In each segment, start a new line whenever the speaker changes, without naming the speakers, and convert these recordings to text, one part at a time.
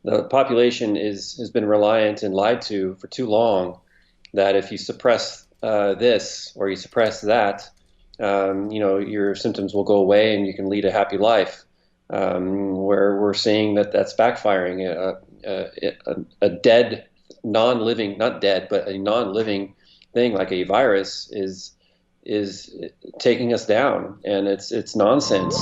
The population has been reliant and lied to for too long that if you suppress this or you suppress that, your symptoms will go away and you can lead a happy life. Where we're seeing that that's backfiring. A dead, non-living, not dead, but a non-living thing like a virus is taking us down, and it's nonsense.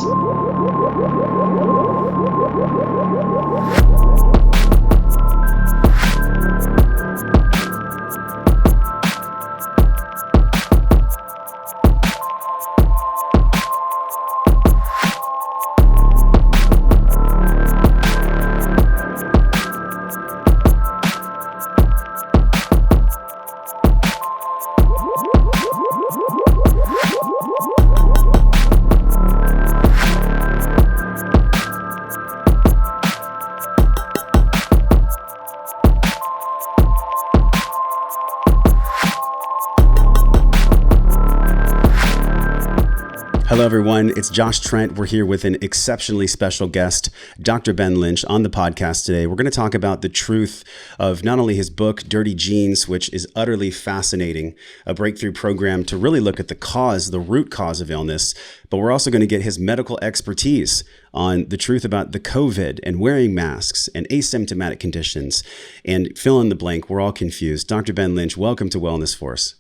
Hello, everyone. It's Josh Trent. We're here with an exceptionally special guest, Dr. Ben Lynch, on the podcast today. We're going to talk about the truth of not only his book, Dirty Genes, which is utterly fascinating, a breakthrough program to really look at the root cause of illness, but we're also going to get his medical expertise on the truth about the COVID and wearing masks and asymptomatic conditions. And fill in the blank, we're all confused. Dr. Ben Lynch, welcome to Wellness Force.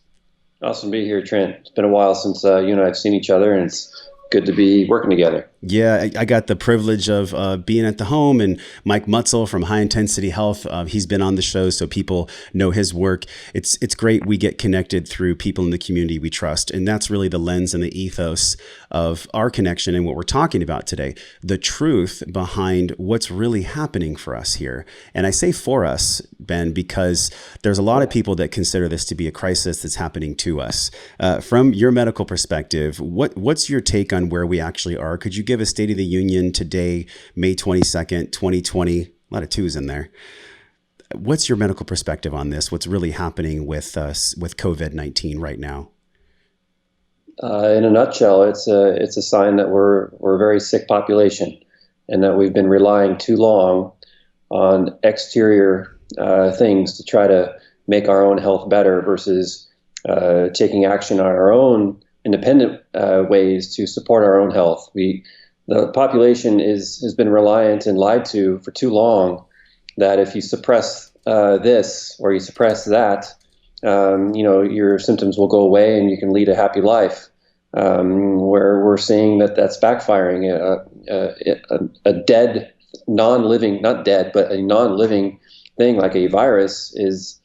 Awesome to be here, Trent. It's been a while since you and I have seen each other, and it's good to be working together.
Yeah, I got the privilege of being at the home, and Mike Mutzel from High Intensity Health, he's been on the show, so people know his work. It's great we get connected through people in the community we trust, and that's really the lens and the ethos of our connection and what we're talking about today, the truth behind what's really happening for us here. And I say for us, Ben, because there's a lot of people that consider this to be a crisis that's happening to us. From your medical perspective, what's your take on where we actually are? Could you give a State of the Union today, May 22nd, 2020? A lot of twos in there. What's your medical perspective on this? What's really happening with us with COVID-19 right now?
In a nutshell, it's a sign that we're a very sick population, and that we've been relying too long on exterior things to try to make our own health better versus taking action on our own independent ways to support our own health. The population has been reliant and lied to for too long that if you suppress this or you suppress that, your symptoms will go away and you can lead a happy life. Where we're seeing that that's backfiring. A dead, non-living, not dead, but a non-living thing like a virus is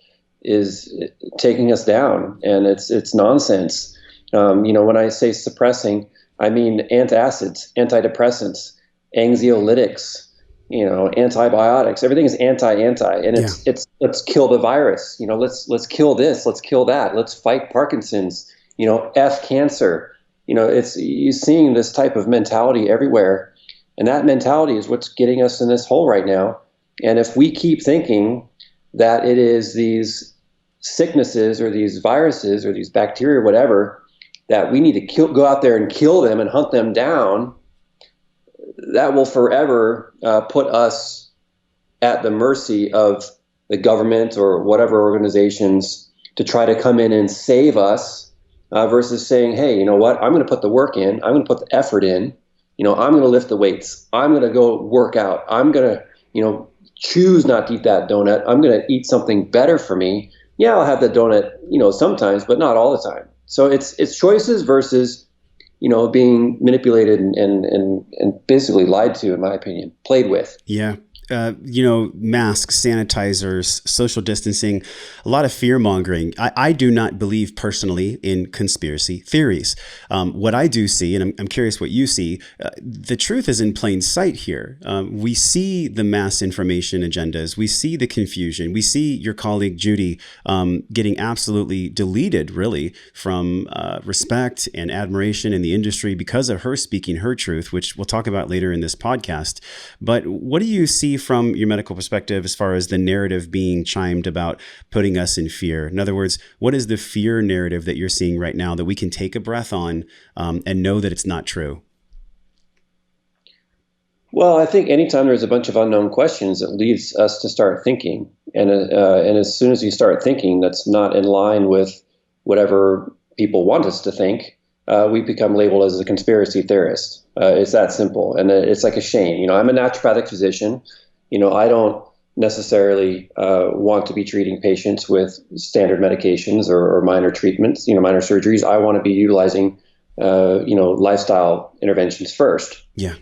taking us down, and it's nonsense. When I say suppressing, I mean antacids, antidepressants, anxiolytics, antibiotics. Everything is anti, and it's let's kill the virus. Let's kill this, let's kill that, let's fight Parkinson's. F cancer. You're seeing this type of mentality everywhere, and that mentality is what's getting us in this hole right now. And if we keep thinking that it is these sicknesses or these viruses or these bacteria, whatever, that we need to go out there and kill them and hunt them down, that will forever put us at the mercy of the government or whatever organizations to try to come in and save us, versus saying, hey, you know what, I'm going to put the work in, I'm going to put the effort in, I'm going to lift the weights, I'm going to go work out, I'm going to, choose not to eat that donut, I'm going to eat something better for me. Yeah, I'll have the donut, sometimes, but not all the time. So it's choices versus, being manipulated and basically lied to, in my opinion, played with.
Yeah. Masks, sanitizers, social distancing, a lot of fear mongering. I do not believe personally in conspiracy theories. What I do see, and I'm curious what you see, the truth is in plain sight here. We see the mass information agendas. We see the confusion. We see your colleague, Judy, getting absolutely deleted, really, from respect and admiration in the industry because of her speaking her truth, which we'll talk about later in this podcast. But what do you see from your medical perspective as far as the narrative being chimed about putting us in fear? In other words, what is the fear narrative that you're seeing right now that we can take a breath on and know that it's not true?
Well, I think anytime there's a bunch of unknown questions, it leads us to start thinking. And as soon as you start thinking that's not in line with whatever people want us to think, we become labeled as a conspiracy theorist. It's that simple. And it's like a shame. I'm a naturopathic physician. I don't necessarily want to be treating patients with standard medications or minor treatments, minor surgeries. I want to be utilizing lifestyle interventions first.
Yeah.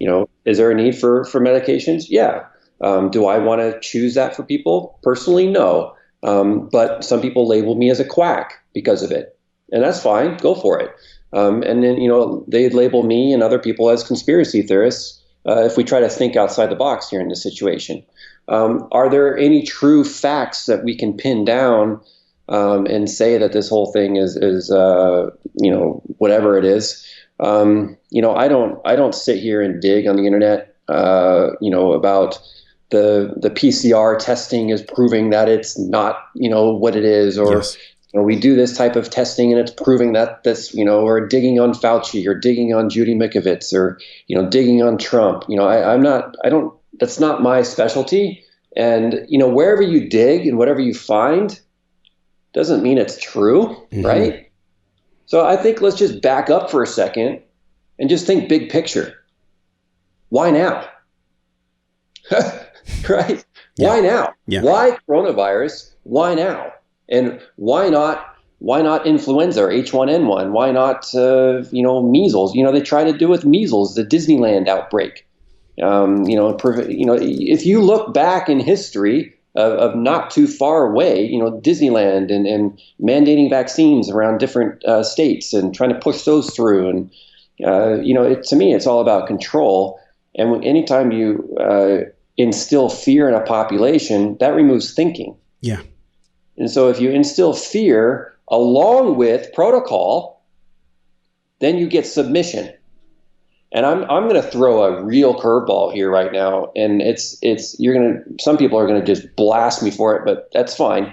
Is there a need for medications? Yeah. Do I want to choose that for people? Personally, no. But some people label me as a quack because of it. And that's fine. Go for it. And then, they label me and other people as conspiracy theorists if we try to think outside the box here in this situation. Are there any true facts that we can pin down and say that this whole thing is whatever it is? I don't sit here and dig on the internet, about the PCR testing is proving that it's not, what it is, or
Yes.
We do this type of testing and it's proving that this, or digging on Fauci or digging on Judy Mikovits or, digging on Trump. That's not my specialty. And, wherever you dig and whatever you find doesn't mean it's true,
Mm-hmm.
right? So I think let's just back up for a second and just think big picture. Why now? Right?
Yeah.
Why now?
Yeah.
Why coronavirus? Why now? And why not influenza or H1N1? Why not, measles? They try to do with measles, the Disneyland outbreak. If you look back in history of not too far away, Disneyland and mandating vaccines around different states and trying to push those through. And, to me, it's all about control. And anytime you instill fear in a population, that removes thinking.
Yeah.
And so if you instill fear along with protocol, then you get submission. And I'm going to throw a real curveball here right now, and some people are going to just blast me for it, but that's fine.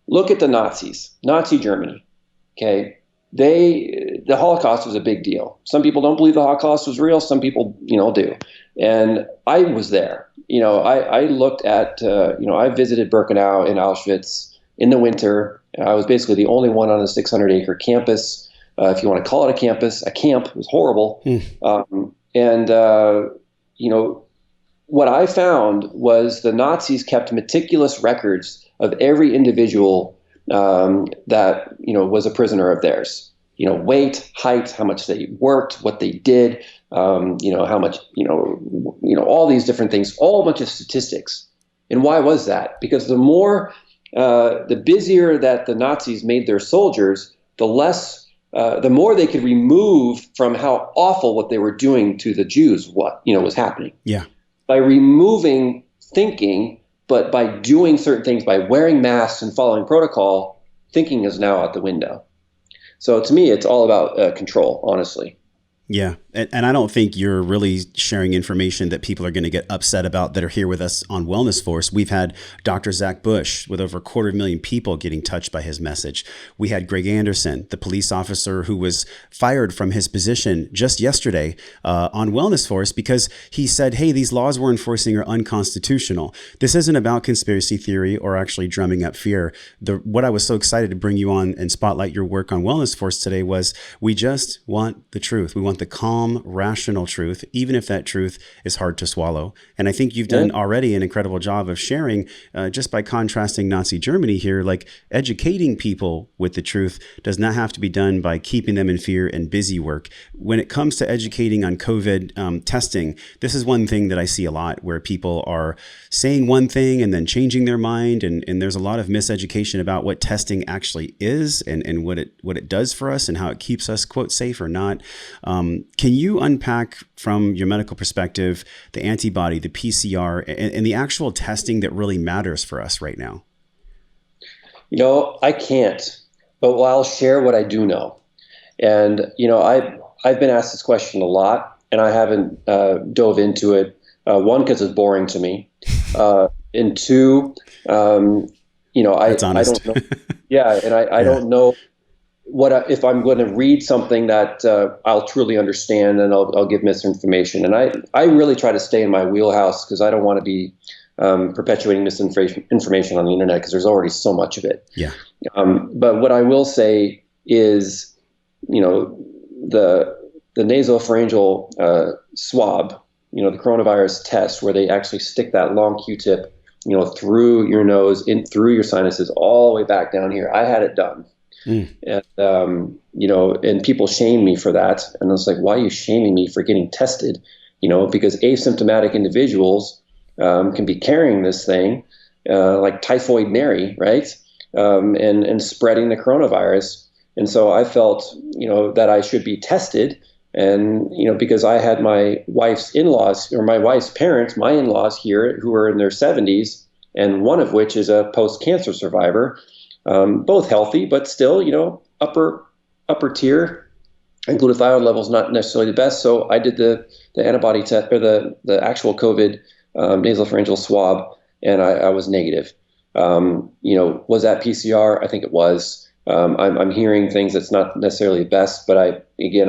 Look at the Nazis, Nazi Germany. Okay, the Holocaust was a big deal. Some people don't believe the Holocaust was real. Some people, do. And I was there. I looked at, I visited Birkenau in Auschwitz in the winter. I was basically the only one on a 600-acre campus. If you want to call it a campus, a camp. It was horrible. What I found was the Nazis kept meticulous records of every individual that, was a prisoner of theirs. Weight, height, how much they worked, what they did, how much, all these different things, all a bunch of statistics. And why was that? Because the busier that the Nazis made their soldiers, the more they could remove from how awful what they were doing to the Jews, was happening.
Yeah.
By removing thinking, but by doing certain things, by wearing masks and following protocol, thinking is now out the window. So to me, it's all about control, honestly.
Yeah. And I don't think you're really sharing information that people are going to get upset about that are here with us on Wellness Force. We've had Dr. Zach Bush with over 250,000 people getting touched by his message. We had Greg Anderson, the police officer who was fired from his position just yesterday on Wellness Force because he said, hey, these laws we're enforcing are unconstitutional. This isn't about conspiracy theory or actually drumming up fear. What I was so excited to bring you on and spotlight your work on Wellness Force today was we just want the truth. We want the calm, rational truth, even if that truth is hard to swallow. And I think you've done already an incredible job of sharing, just by contrasting Nazi Germany here, like educating people with the truth does not have to be done by keeping them in fear and busy work. When it comes to educating on COVID testing, this is one thing that I see a lot where people are saying one thing and then changing their mind. And there's a lot of miseducation about what testing actually is and what it does for us and how it keeps us, quote, safe or not. Can you unpack from your medical perspective the antibody, the PCR, and the actual testing that really matters for us right now?
I can't, but I'll share what I do know. And, I've been asked this question a lot, and I haven't dove into it. One, because it's boring to me. And two,
That's honest.
I don't know. Yeah, and I don't know. if I'm going to read something that I'll truly understand, and I'll give misinformation. And I really try to stay in my wheelhouse because I don't want to be perpetuating misinformation on the internet because there's already so much of it.
Yeah.
But what I will say is, the nasopharyngeal swab, the coronavirus test where they actually stick that long Q-tip, through your nose, in through your sinuses, all the way back down here. I had it done. And, and people shame me for that. And I was like, why are you shaming me for getting tested? Because asymptomatic individuals can be carrying this thing like typhoid Mary, right? And spreading the coronavirus. And so I felt, that I should be tested. And, because I had my wife's in-laws, or my wife's parents, my in-laws here, who are in their 70s, and one of which is a post-cancer survivor, both healthy, but still, upper tier, and glutathione levels not necessarily the best. So I did the antibody test, or the actual COVID nasopharyngeal swab, and I was negative. Was that PCR? I think it was. I'm hearing things that's not necessarily the best, but I'm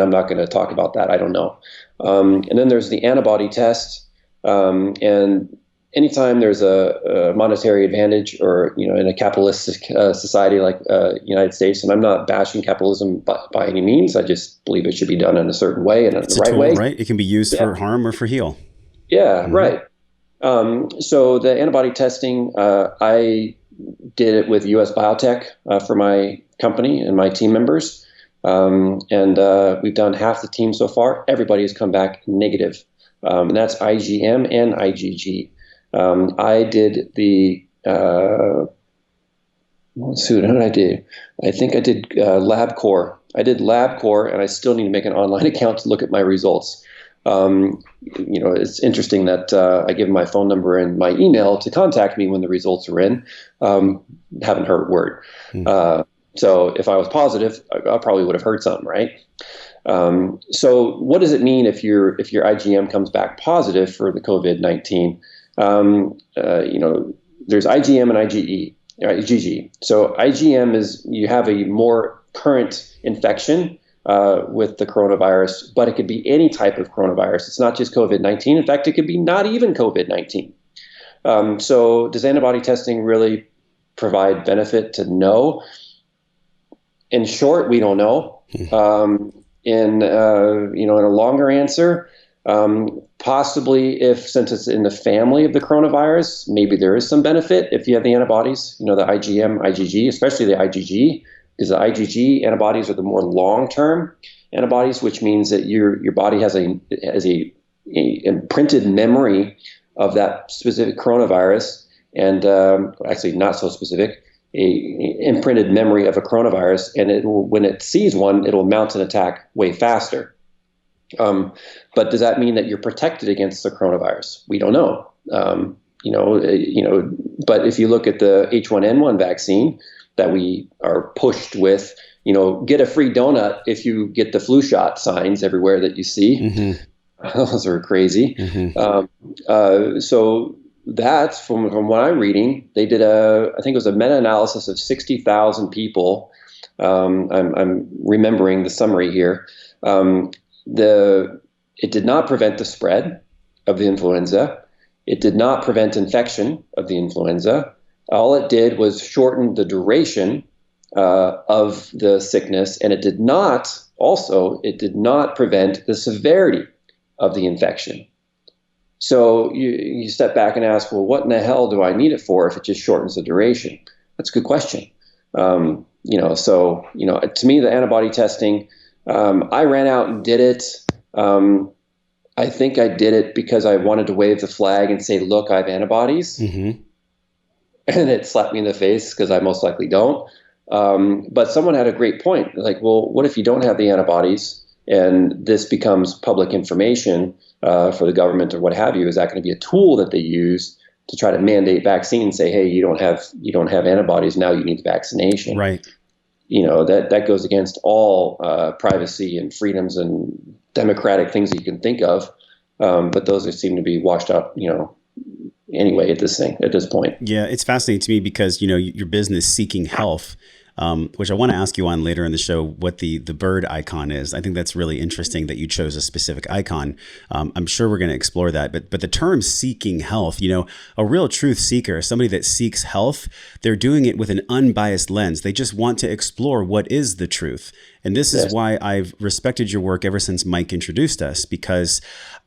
not going to talk about that. I don't know. And then there's the antibody test. And anytime there's a monetary advantage, or, in a capitalistic society like United States, and I'm not bashing capitalism by any means. I just believe it should be done in a certain way and in the right way.
Right? It can be used for harm or for heal.
Yeah, right. So the antibody testing, I did it with US Biotech for my company and my team members. And we've done half the team so far. Everybody has come back negative. And that's IgM and IgG. I did the, what did I do? I think I did LabCorp. I did LabCorp, and I still need to make an online account to look at my results. It's interesting that I give my phone number and my email to contact me when the results are in. Haven't heard a word. So if I was positive, I probably would have heard something, right? So what does it mean if your IgM comes back positive for the COVID-19? There's IgM and IgG. So IgM is you have a more current infection with the coronavirus, but it could be any type of coronavirus. It's not just COVID-19. In fact, it could be not even COVID-19. So does antibody testing really provide benefit to know? In short, we don't know. In a longer answer, possibly since it's in the family of the coronavirus, maybe there is some benefit if you have the antibodies, the IgM, IgG, especially the IgG, because the IgG antibodies are the more long-term antibodies, which means that your body has a imprinted memory of that specific coronavirus, and actually not so specific, a imprinted memory of a coronavirus, and when it sees one, it'll mount an attack way faster. But does that mean that you're protected against the coronavirus? We don't know. But if you look at the H1N1 vaccine that we are pushed with, get a free donut if you get the flu shot signs everywhere that you see. Mm-hmm. Those are crazy. Mm-hmm. So that's from what I'm reading. They did I think it was a meta-analysis of 60,000 people. I'm remembering the summary here. It did not prevent the spread of the influenza. It did not prevent infection of the influenza. All it did was shorten the duration of the sickness, and it did not prevent the severity of the infection. So you step back and ask, well, what in the hell do I need it for if it just shortens the duration? That's a good question. To me, the antibody testing, I ran out and did it. I think I did it because I wanted to wave the flag and say, look, I have antibodies. Mm-hmm. And it slapped me in the face because I most likely don't. But someone had a great point. Like, well, what if you don't have the antibodies and this becomes public information for the government or what have you? Is that going to be a tool that they use to try to mandate vaccine and say, hey, you don't have antibodies, now you need vaccination?
Right.
That goes against all privacy and freedoms and democratic things that you can think of. But those seem to be washed up, anyway at this point.
Yeah, it's fascinating to me because, your business Seeking Health, which I want to ask you on later in the show what the bird icon is. I think that's really interesting that you chose a specific icon. I'm sure we're going to explore that. But the term seeking health, a real truth seeker, somebody that seeks health, they're doing it with an unbiased lens. They just want to explore what is the truth. And this is why I've respected your work ever since Mike introduced us, because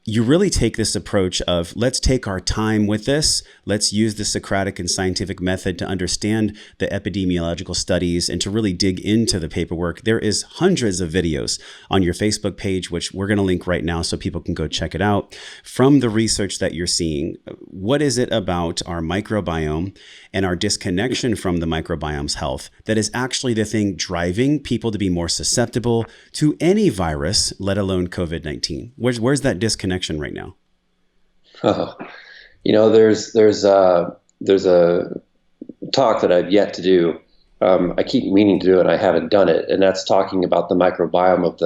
you really take this approach of let's take our time with this. Let's use the Socratic and scientific method to understand the epidemiological studies and to really dig into the paperwork. There is hundreds of videos on your Facebook page, which we're going to link right now so people can go check it out. From the research that you're seeing, what is it about our microbiome and our disconnection from the microbiome's health that is actually the thing driving people to be more susceptible to any virus, let alone COVID-19? Where's that disconnection right now?
There's a talk that I've yet to do. I keep meaning to do it, and I haven't done it, and that's talking about the microbiome of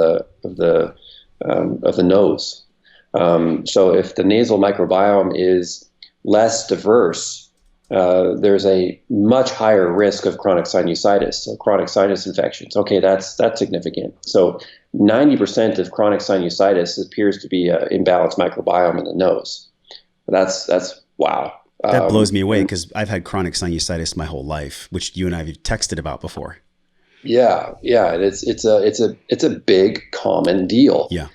the nose. So if the nasal microbiome is less diverse, there's a much higher risk of chronic sinusitis, so chronic sinus infections. Okay, that's significant. So 90% of chronic sinusitis appears to be an imbalanced microbiome in the nose. That's wow.
That blows me away because I've had chronic sinusitis my whole life, which you and I have texted about before.
Yeah. It's a big common deal.
Yeah.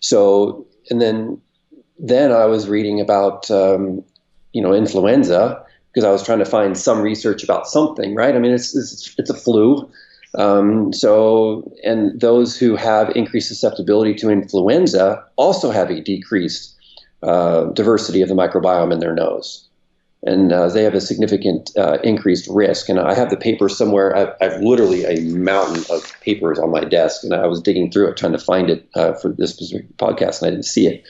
So and then I was reading about influenza, because I was trying to find some research about something, right? I mean, it's a flu. And those who have increased susceptibility to influenza also have a decreased diversity of the microbiome in their nose. And they have a significant increased risk. And I have the paper somewhere. I've literally a mountain of papers on my desk, and I was digging through it, trying to find it for this specific podcast, and I didn't see it.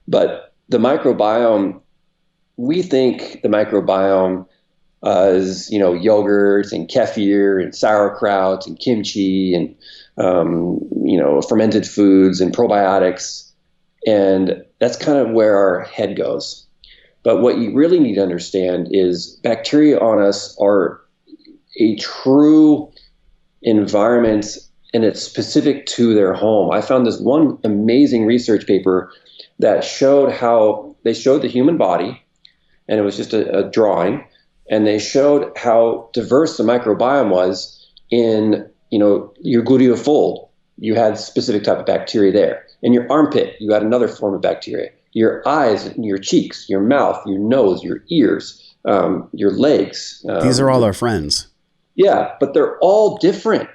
But the microbiome, we think the microbiome is, yogurt and kefir and sauerkraut and kimchi and, fermented foods and probiotics. And that's kind of where our head goes. But what you really need to understand is bacteria on us are a true environment, and it's specific to their home. I found this one amazing research paper that showed how they showed the human body, and it was just a drawing, and they showed how diverse the microbiome was in, your gluteal fold. You had specific type of bacteria there. In your armpit, you had another form of bacteria. Your eyes, your cheeks, your mouth, your nose, your ears, your legs.
These are all our friends.
Yeah, but they're all different.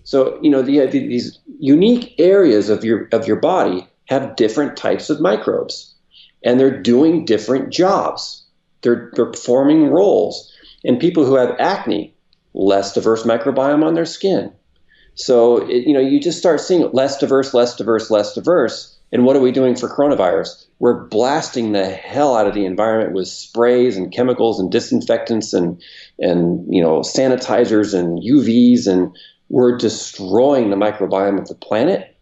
So, these unique areas of your body have different types of microbes, and they're doing different jobs. They're performing roles. And people who have acne, less diverse microbiome on their skin. So, you just start seeing less diverse. And what are we doing for coronavirus? We're blasting the hell out of the environment with sprays and chemicals and disinfectants and sanitizers and UVs, and we're destroying the microbiome of the planet,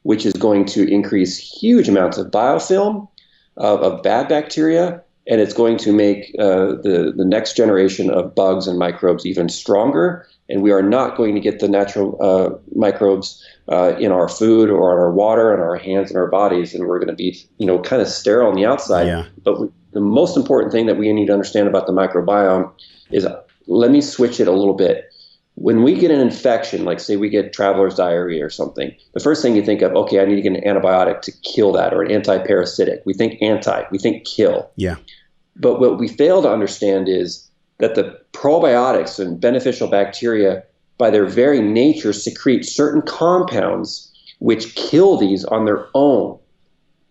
which is going to increase huge amounts of biofilm of bad bacteria, and it's going to make the next generation of bugs and microbes even stronger. And we are not going to get the natural microbes in our food or on our water and our hands and our bodies, and we're going to be, kind of sterile on the outside.
Yeah.
But the most important thing that we need to understand about the microbiome is, let me switch it a little bit. When we get an infection, like say we get traveler's diarrhea or something, the first thing you think of, okay, I need to get an antibiotic to kill that, or an antiparasitic. We think we think kill.
Yeah.
But what we fail to understand is that the probiotics and beneficial bacteria, by their very nature, secrete certain compounds which kill these on their own.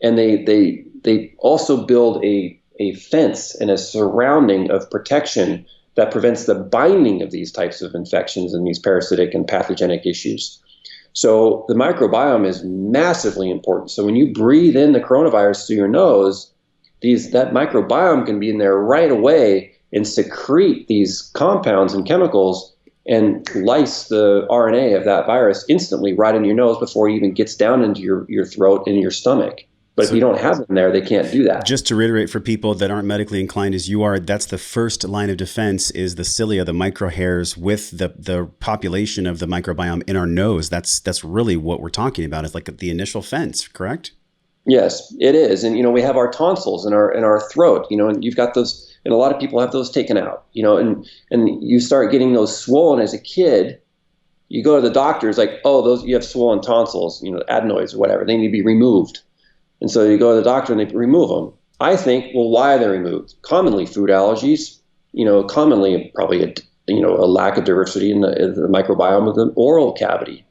And they also build a fence and a surrounding of protection that prevents the binding of these types of infections and these parasitic and pathogenic issues. So the microbiome is massively important. So when you breathe in the coronavirus through your nose, that microbiome can be in there right away and secrete these compounds and chemicals and lyse the RNA of that virus instantly right in your nose before it even gets down into your throat and your stomach. But if you don't have them there, they can't do that.
Just to reiterate for people that aren't medically inclined as you are, that's the first line of defense is the cilia, the microhairs with the population of the microbiome in our nose. That's really what we're talking about. It's like the initial fence, correct?
Yes, it is. And, we have our tonsils in our throat, and you've got those, and a lot of people have those taken out, and you start getting those swollen as a kid. You go to the doctor, it's like, oh, you have swollen tonsils, adenoids or whatever. They need to be removed. And so you go to the doctor and they remove them. I think, well, why are they removed? Commonly food allergies, commonly probably a lack of diversity in the microbiome of the oral cavity.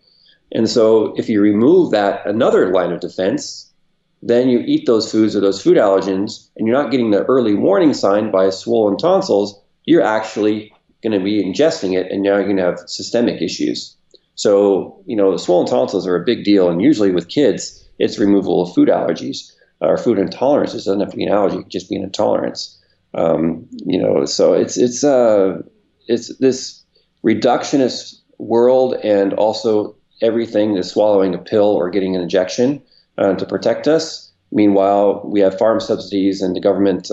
And so if you remove that, another line of defense, then you eat those foods or those food allergens, and you're not getting the early warning sign by swollen tonsils, you're actually going to be ingesting it, and now you're going to have systemic issues. So, the swollen tonsils are a big deal, and usually with kids, it's removal of food allergies or food intolerances. It doesn't have to be an allergy, it could just be an intolerance. So it's this reductionist world, and also everything is swallowing a pill or getting an injection to protect us. Meanwhile, we have farm subsidies and the government,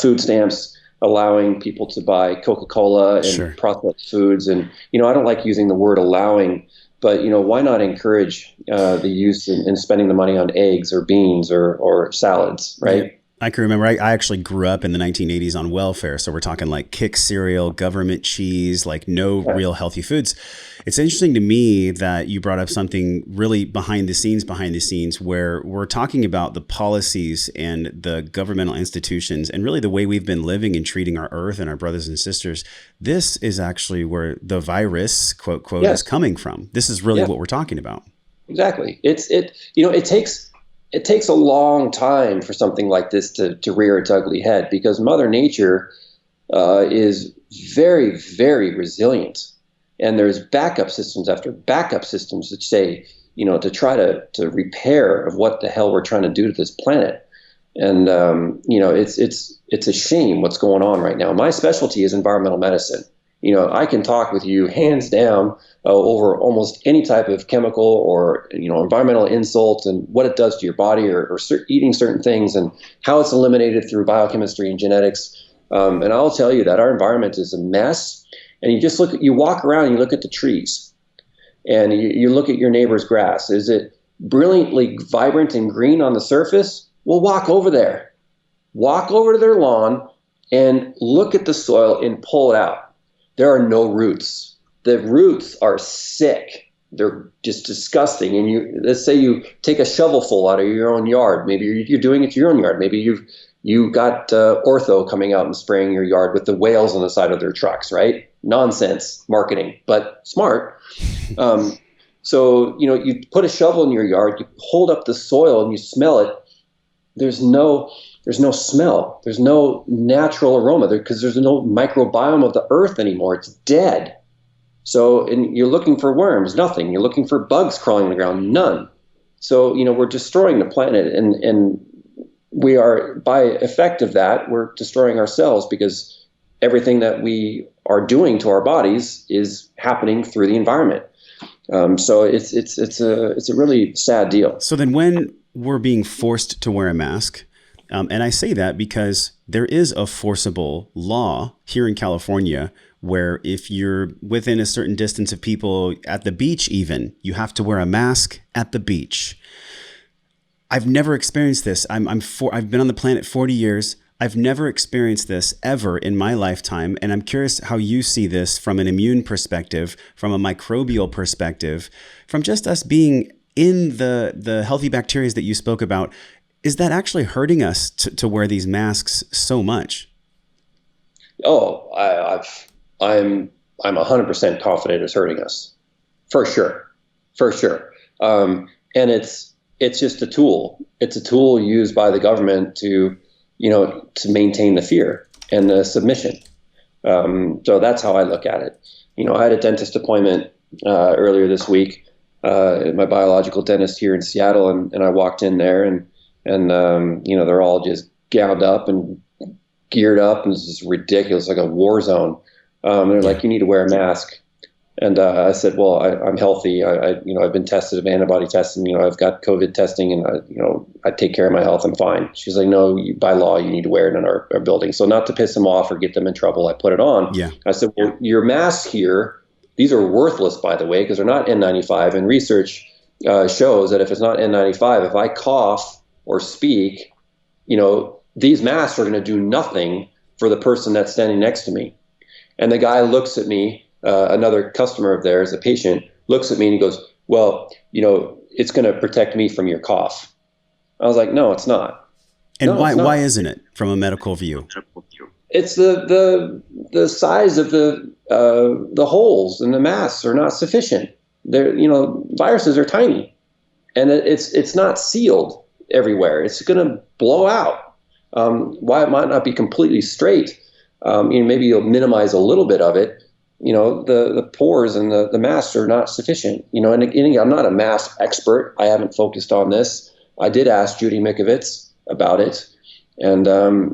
food stamps allowing people to buy Coca-Cola and
Sure.
processed foods. And, I don't like using the word allowing, but, why not encourage the use in spending the money on eggs or beans or salads, right?
Yeah. I can remember I actually grew up in the 1980s on welfare. So we're talking like Kick cereal, government cheese, like no real healthy foods. It's interesting to me that you brought up something really behind the scenes, where we're talking about the policies and the governmental institutions and really the way we've been living and treating our earth and our brothers and sisters. This is actually where the virus, quote, is coming from. This is really what we're talking about.
Exactly. It takes a long time for something like this to rear its ugly head, because Mother Nature is very, very resilient. And there's backup systems after backup systems that say, to try to repair of what the hell we're trying to do to this planet. And, it's a shame what's going on right now. My specialty is environmental medicine. I can talk with you hands down over almost any type of chemical or, environmental insult and what it does to your body or eating certain things and how it's eliminated through biochemistry and genetics. And I'll tell you that our environment is a mess. And you walk around and you look at the trees and you look at your neighbor's grass. Is it brilliantly vibrant and green on the surface? Well, walk over there. Walk over to their lawn and look at the soil and pull it out. There are no roots. The roots are sick. They're just disgusting. And let's say you take a shovelful out of your own yard. Maybe you're doing it to your own yard. Maybe you got ortho coming out and spraying your yard with the whales on the side of their trucks, right? Nonsense marketing, but smart. So, you put a shovel in your yard, you hold up the soil and you smell it. There's no smell. There's no natural aroma because there's no microbiome of the earth anymore. It's dead. So, and you're looking for worms, nothing. You're looking for bugs crawling on the ground, none. So, we're destroying the planet, and we are, by effect of that, we're destroying ourselves, because everything that we are doing to our bodies is happening through the environment. So it's a really sad deal.
So then when we're being forced to wear a mask, and I say that because there is a forcible law here in California where if you're within a certain distance of people at the beach, even, you have to wear a mask at the beach. I've never experienced this. I've been on the planet 40 years. I've never experienced this ever in my lifetime. And I'm curious how you see this from an immune perspective, from a microbial perspective, from just us being in the healthy bacteria that you spoke about. Is that actually hurting us to wear these masks so much?
Oh, I'm 100% confident it's hurting us, for sure. And it's just a tool. It's a tool used by the government to maintain the fear and the submission. So that's how I look at it. I had a dentist appointment earlier this week, my biological dentist here in Seattle, and I walked in there and they're all just gowned up and geared up, and it's just ridiculous, like a war zone. They're like, you need to wear a mask. And I said, well, I'm healthy. I've been tested of antibody testing. I've got COVID testing, and I take care of my health. I'm fine. She's like, no, by law, you need to wear it in our building. So not to piss them off or get them in trouble, I put it on.
Yeah.
I said, well, your masks here, these are worthless, by the way, because they're not N95. And research shows that if it's not N95, if I cough or speak, these masks are going to do nothing for the person that's standing next to me. And the guy looks at me. Another customer of theirs, a patient, looks at me and he goes, well, it's going to protect me from your cough. I was like, no, it's not.
And why isn't it from a medical view?
It's the size of the holes in the masks are not sufficient. Viruses are tiny, and it's not sealed everywhere. It's going to blow out. Why it might not be completely straight, maybe you'll minimize a little bit of it. The pores and the masks are not sufficient. And again, I'm not a mask expert. I haven't focused on this. I did ask Judy Mikovits about it. And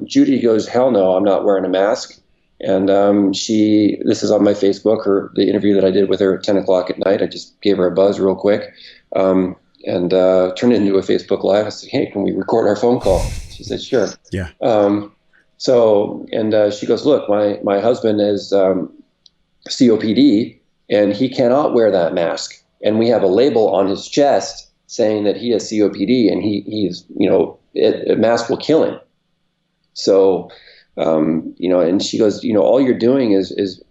Judy goes, hell no, I'm not wearing a mask. And this is on my Facebook, the interview that I did with her at 10 o'clock at night. I just gave her a buzz real quick and turned it into a Facebook Live. I said, hey, can we record our phone call? She said, sure.
Yeah.
She goes, look, my husband is COPD, and he cannot wear that mask. And we have a label on his chest saying that he has COPD, and he's, a mask will kill him. So, and she goes, all you're doing is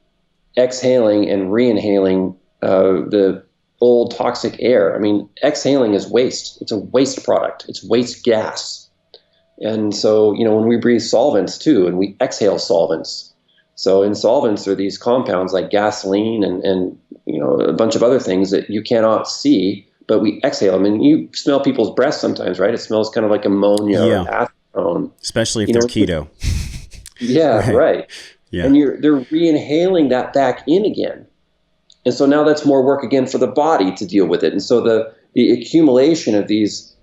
exhaling and re-inhaling the old toxic air. I mean, exhaling is waste. It's a waste product. It's waste gas. And so, when we breathe solvents too, and we exhale solvents. So in solvents are these compounds like gasoline and a bunch of other things that you cannot see, but we exhale them. And you smell people's breath sometimes, right? It smells kind of like ammonia or acetone.
Especially if they're keto.
Yeah, right. Yeah. And they're re-inhaling that back in again. And so now that's more work again for the body to deal with it. And so the accumulation of these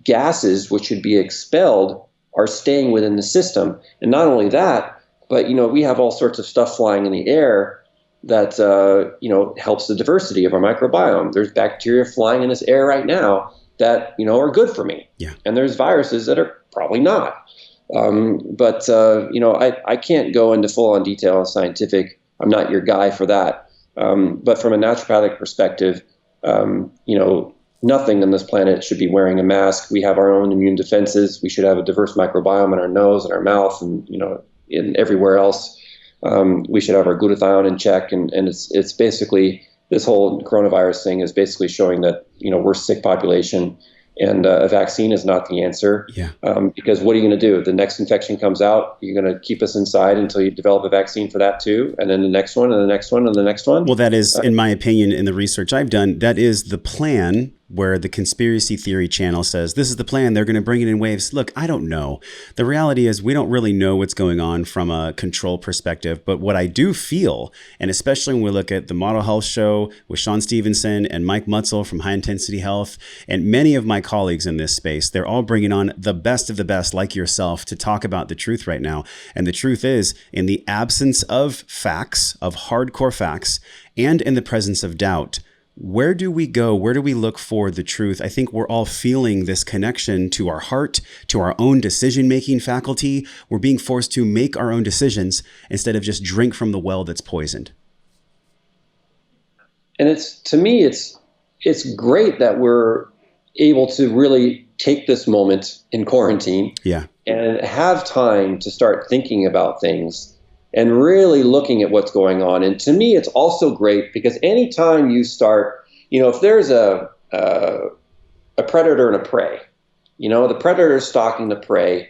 gases, which should be expelled, are staying within the system. And not only that, but, we have all sorts of stuff flying in the air that, helps the diversity of our microbiome. There's bacteria flying in this air right now that, are good for me.
Yeah. And
there's viruses that are probably not. I can't go into full on detail on scientific. I'm not your guy for that. But from a naturopathic perspective, nothing on this planet should be wearing a mask. We have our own immune defenses. We should have a diverse microbiome in our nose and our mouth and, in everywhere else. We should have our glutathione in check. And it's basically, this whole coronavirus thing is basically showing that, we're a sick population and a vaccine is not the answer.
Yeah.
Because what are you going to do? The next infection comes out. You're going to keep us inside until you develop a vaccine for that too. And then the next one and the next one and the next one.
Well, that is, in my opinion, in the research I've done, that is the plan where the conspiracy theory channel says, this is the plan, they're going to bring it in waves. Look, I don't know. The reality is we don't really know what's going on from a control perspective. But what I do feel, and especially when we look at the Model Health Show with Sean Stevenson and Mike Mutzel from High Intensity Health, and many of my colleagues in this space, they're all bringing on the best of the best like yourself to talk about the truth right now. And the truth is, in the absence of facts, of hardcore facts, and in the presence of doubt, where do we go? Where do we look for the truth? I think we're all feeling this connection to our heart, to our own decision-making faculty. We're being forced to make our own decisions instead of just drink from the well that's poisoned.
And to me, it's great that we're able to really take this moment in quarantine and have time to start thinking about things and really looking at what's going on. And to me, it's also great because anytime you start, if there's a predator and a prey, the predator is stalking the prey,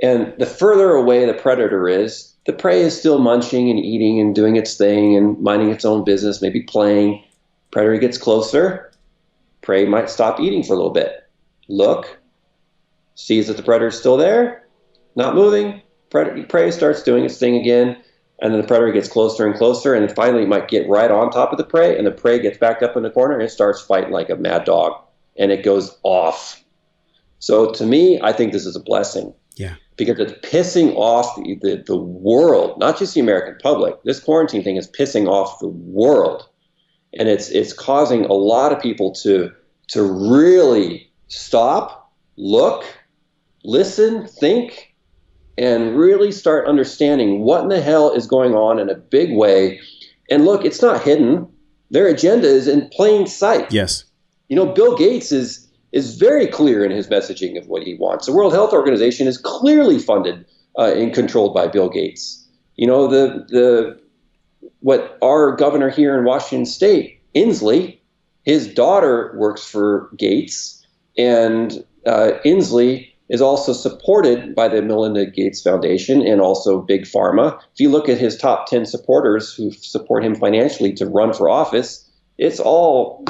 and the further away the predator is, the prey is still munching and eating and doing its thing and minding its own business, maybe playing. Predator gets closer, prey might stop eating for a little bit. Look, sees that the predator is still there, not moving. Prey starts doing its thing again, and then the predator gets closer and closer, and then finally it might get right on top of the prey, and the prey gets backed up in the corner, and it starts fighting like a mad dog, and it goes off. So to me, I think this is a blessing.
Yeah.
because it's pissing off the world, not just the American public. This quarantine thing is pissing off the world, and it's causing a lot of people to really stop, look, listen, think, and really start understanding what in the hell is going on in a big way. And look, it's not hidden. Their agenda is in plain sight.
Yes.
Bill Gates is very clear in his messaging of what he wants. The World Health Organization is clearly funded and controlled by Bill Gates. What our governor here in Washington State, Inslee, his daughter works for Gates, and Inslee is also supported by the Melinda Gates Foundation and also Big Pharma. If you look at his top 10 supporters who support him financially to run for office, it's all,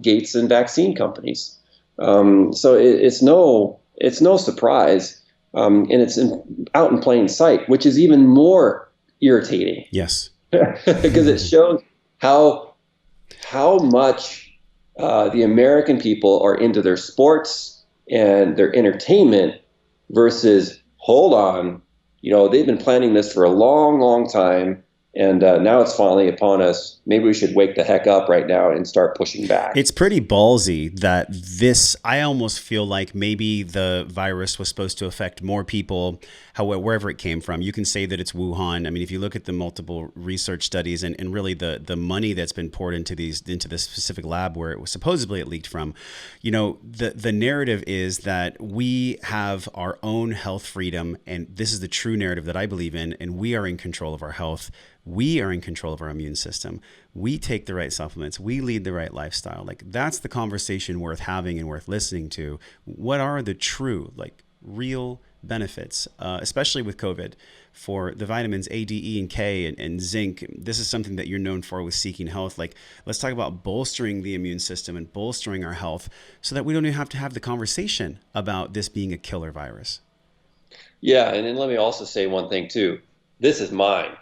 Gates and vaccine companies. So it's no surprise, and it's out in plain sight, which is even more irritating.
Yes,
because it shows how much the American people are into their sports and their entertainment versus, hold on, they've been planning this for a long, long time. And now it's finally upon us. Maybe we should wake the heck up right now and start pushing back.
It's pretty ballsy that I almost feel like maybe the virus was supposed to affect more people, wherever it came from. You can say that it's Wuhan. I mean, if you look at the multiple research studies and really the money that's been poured into this specific lab where it was supposedly it leaked from, the narrative is that we have our own health freedom. And this is the true narrative that I believe in. And we are in control of our health. We are in control of our immune system. We take the right supplements. We lead the right lifestyle. Like, that's the conversation worth having and worth listening to. What are the true, real benefits, especially with COVID, for the vitamins A, D, E, and K, and zinc? This is something that you're known for with Seeking Health. Let's talk about bolstering the immune system and bolstering our health so that we don't even have to have the conversation about this being a killer virus.
Yeah, and then let me also say one thing too. This is mine.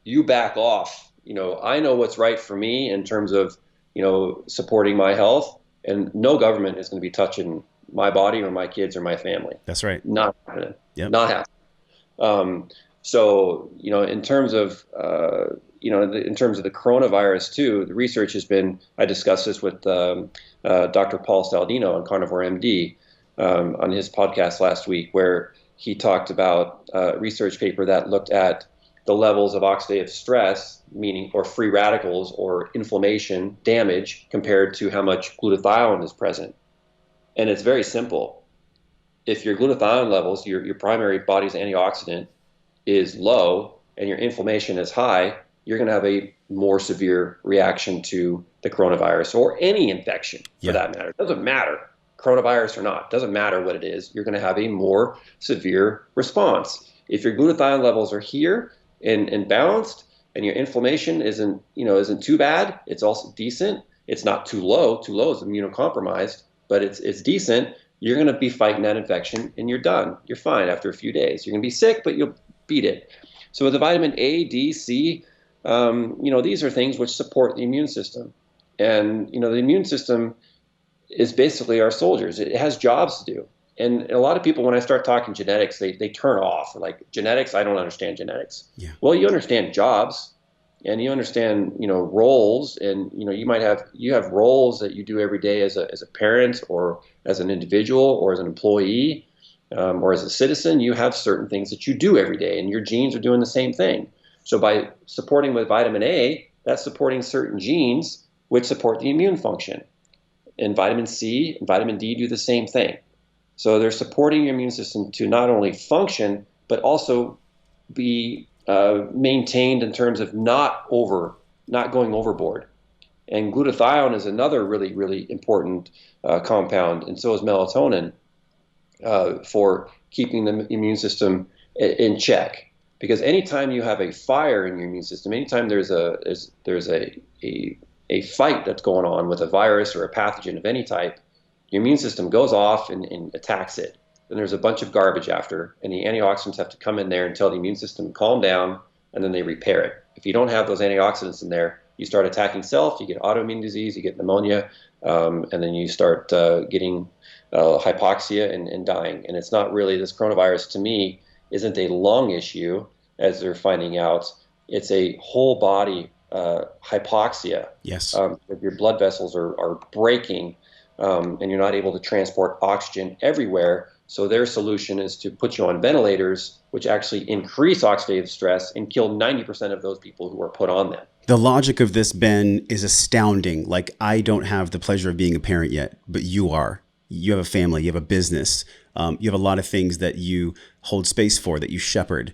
You back off. I know what's right for me in terms of, supporting my health, and no government is going to be touching my body or my kids or my family.
That's right.
Not happening.
Yep.
Not happening. So, in terms of, in terms of the coronavirus too, the research has been, I discussed this with Dr. Paul Staldino on Carnivore MD on his podcast last week, where he talked about a research paper that looked at the levels of oxidative stress, or free radicals or inflammation damage, compared to how much glutathione is present. And it's very simple. If your glutathione levels, your primary body's antioxidant, is low and your inflammation is high, you're going to have a more severe reaction to the coronavirus or any infection for that matter. It doesn't matter, coronavirus or not, doesn't matter what it is, you're going to have a more severe response. If your glutathione levels are here and balanced, and your inflammation isn't too bad, it's also decent. It's not too low. Too low is immunocompromised, but it's decent. You're going to be fighting that infection, and you're done. You're fine after a few days. You're going to be sick, but you'll beat it. So with the vitamin A, D, C, these are things which support the immune system, and the immune system is basically our soldiers. It has jobs to do. And a lot of people, when I start talking genetics, they turn off. Like, genetics, I don't understand genetics.
Yeah.
Well, you understand jobs, and you understand, roles, and you have roles that you do every day as a parent, or as an individual, or as an employee, or as a citizen. You have certain things that you do every day, and your genes are doing the same thing. So by supporting with vitamin A, that's supporting certain genes which support the immune function. And vitamin C and vitamin D do the same thing. So they're supporting your immune system to not only function, but also be maintained in terms of not going overboard. And glutathione is another really, really important compound, and so is melatonin, for keeping the immune system in check. Because anytime you have a fire in your immune system, anytime there's a fight that's going on with a virus or a pathogen of any type, your immune system goes off and attacks it. Then there's a bunch of garbage after, and the antioxidants have to come in there and tell the immune system to calm down, and then they repair it. If you don't have those antioxidants in there, you start attacking self, you get autoimmune disease, you get pneumonia, and then you start getting hypoxia and dying. And it's not really, this coronavirus to me isn't a lung issue, as they're finding out. It's a whole body hypoxia.
Yes.
If your blood vessels are breaking, and you're not able to transport oxygen everywhere. So their solution is to put you on ventilators, which actually increase oxidative stress and kill 90% of those people who are put on them.
The logic of this, Ben, is astounding. Like, I don't have the pleasure of being a parent yet, but you are. You have a family, you have a business, you have a lot of things that you hold space for, that you shepherd.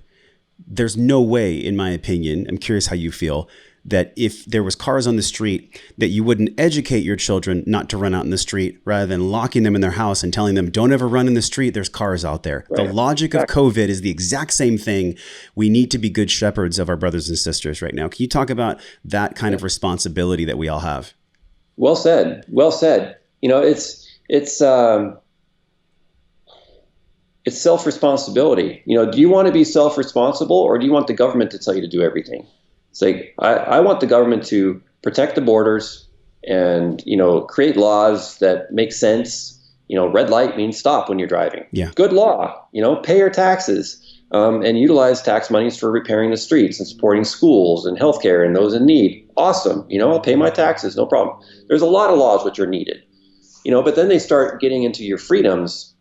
There's no way, in my opinion, I'm curious how you feel, that if there was cars on the street, that you wouldn't educate your children not to run out in the street rather than locking them in their house and telling them, don't ever run in the street, there's cars out there. Right. The logic of COVID is the exact same thing. We need to be good shepherds of our brothers and sisters right now. Can you talk about that kind of responsibility that we all have?
Well said. Well said. It's self-responsibility. Do you want to be self-responsible, or do you want the government to tell you to do everything? It's like, I want the government to protect the borders and, create laws that make sense. Red light means stop when you're driving.
Yeah.
Good law. Pay your taxes, and utilize tax monies for repairing the streets and supporting schools and healthcare and those in need. Awesome. I'll pay my taxes. No problem. There's a lot of laws which are needed, but then they start getting into your freedoms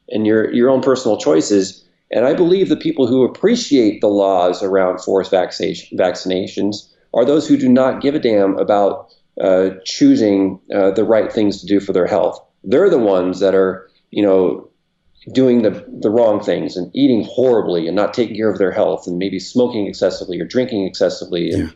and your own personal choices. And I believe the people who appreciate the laws around forced vaccinations are those who do not give a damn about choosing the right things to do for their health. They're the ones that are, doing the wrong things and eating horribly and not taking care of their health and maybe smoking excessively or drinking excessively. And,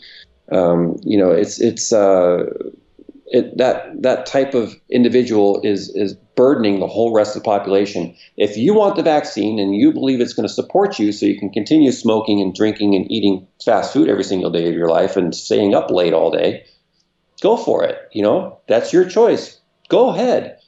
that type of individual is burdening the whole rest of the population. If you want the vaccine and you believe it's going to support you so you can continue smoking and drinking and eating fast food every single day of your life and staying up late all day, go for it. That's your choice. Go ahead.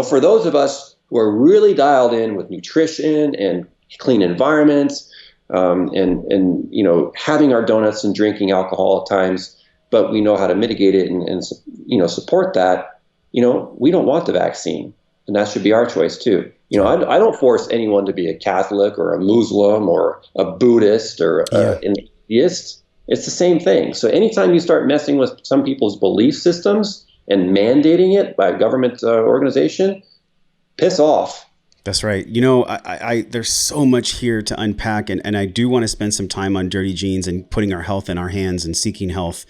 For those of us who are really dialed in with nutrition and clean environments, and having our donuts and drinking alcohol at times, but we know how to mitigate it and support that, we don't want the vaccine. And that should be our choice too. I don't force anyone to be a Catholic or a Muslim or a Buddhist or an atheist. It's the same thing. So anytime you start messing with some people's belief systems and mandating it by a government organization, piss off.
That's right. I there's so much here to unpack, and I do want to spend some time on dirty jeans and putting our health in our hands and seeking health.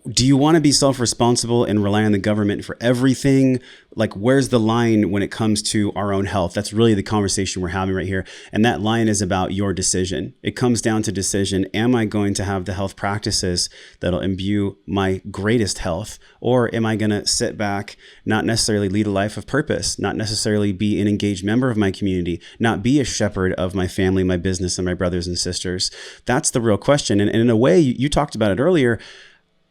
Do you want to be self-responsible and rely on the government for everything? Like, where's the line when it comes to our own health? That's really the conversation we're having right here. And that line is about your decision. It comes down to decision. Am I going to have the health practices that'll imbue my greatest health? Or am I going to sit back, not necessarily lead a life of purpose, not necessarily be an engaged member of my community, not be a shepherd of my family, my business, and my brothers and sisters? That's the real question. And in a way, you talked about it earlier.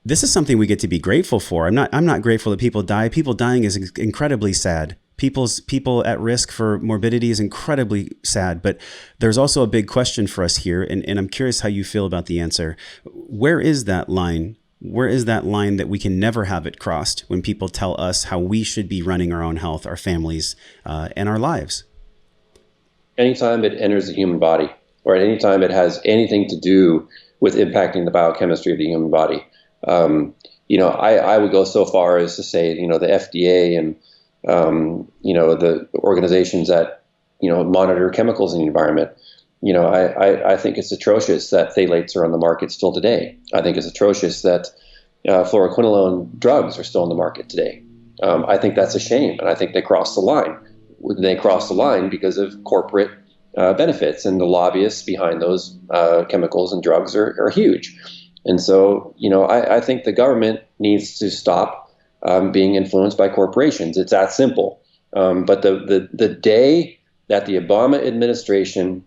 This is something we get to be grateful for. I'm not grateful that people die. People dying is incredibly sad. People at risk for morbidity is incredibly sad. But there's also a big question for us here, and I'm curious how you feel about the answer. Where is that line? Where is that line that we can never have it crossed when people tell us how we should be running our own health, our families, and our lives?
Anytime it enters the human body, or at any time it has anything to do with impacting the biochemistry of the human body. I would go so far as to say, the FDA and, the organizations that, monitor chemicals in the environment, I think it's atrocious that phthalates are on the market still today. I think it's atrocious that fluoroquinolone drugs are still on the market today. I think that's a shame, and I think they crossed the line. They crossed the line because of corporate benefits, and the lobbyists behind those chemicals and drugs are huge. And so, I think the government needs to stop being influenced by corporations. It's that simple. But the day that the Obama administration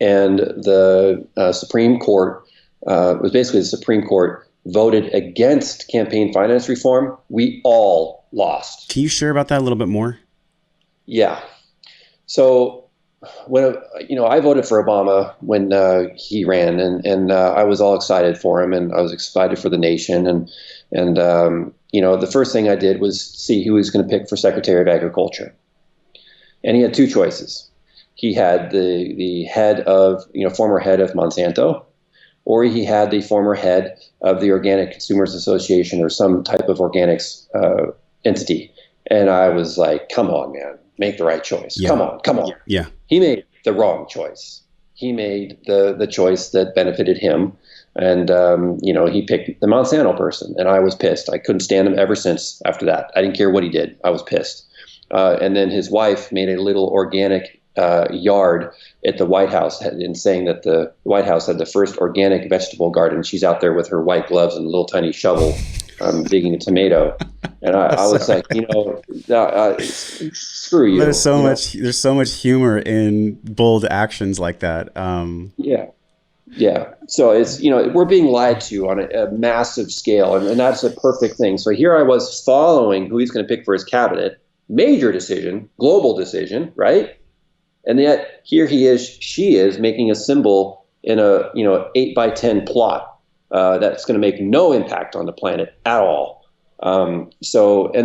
and the Supreme Court, was basically the Supreme Court, voted against campaign finance reform, we all lost.
Can you share about that a little bit more?
Yeah. So when I voted for Obama when he ran, and I was all excited for him, and I was excited for the nation, and the first thing I did was see who he was going to pick for Secretary of Agriculture. And he had two choices. He had the head of, former head of Monsanto, or he had the former head of the Organic Consumers Association or some type of organics entity. And I was like, come on, man, make the right choice.
Yeah.
Come on.
Yeah.
He made the wrong choice. He made the choice that benefited him. And, he picked the Monsanto person, and I was pissed. I couldn't stand him ever since after that. I didn't care what he did. I was pissed. And then his wife made a little organic yard at the White House, in saying that the White House had the first organic vegetable garden. She's out there with her white gloves and a little tiny shovel digging a tomato. And I was like, screw you.
There's so much humor in bold actions like that.
Yeah. So it's, we're being lied to on a massive scale, and that's a perfect thing. So here I was following who he's going to pick for his cabinet, major decision, global decision, right? And yet here she is making a symbol in a 8x10 plot that's going to make no impact on the planet at all. And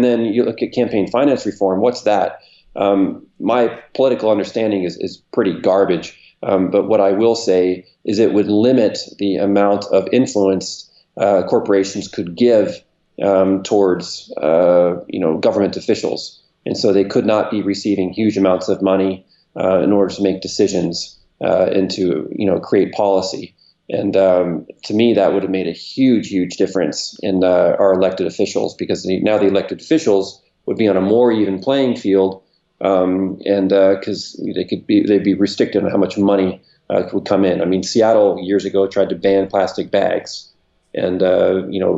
then you look at campaign finance reform. What's that? My political understanding is pretty garbage. But what I will say is it would limit the amount of influence corporations could give towards government officials, and so they could not be receiving huge amounts of money in order to make decisions and to create policy. And to me, that would have made a huge difference in our elected officials, because now the elected officials would be on a more even playing field. Because they'd be restricted on how much money would come in. I mean, Seattle years ago tried to ban plastic bags, and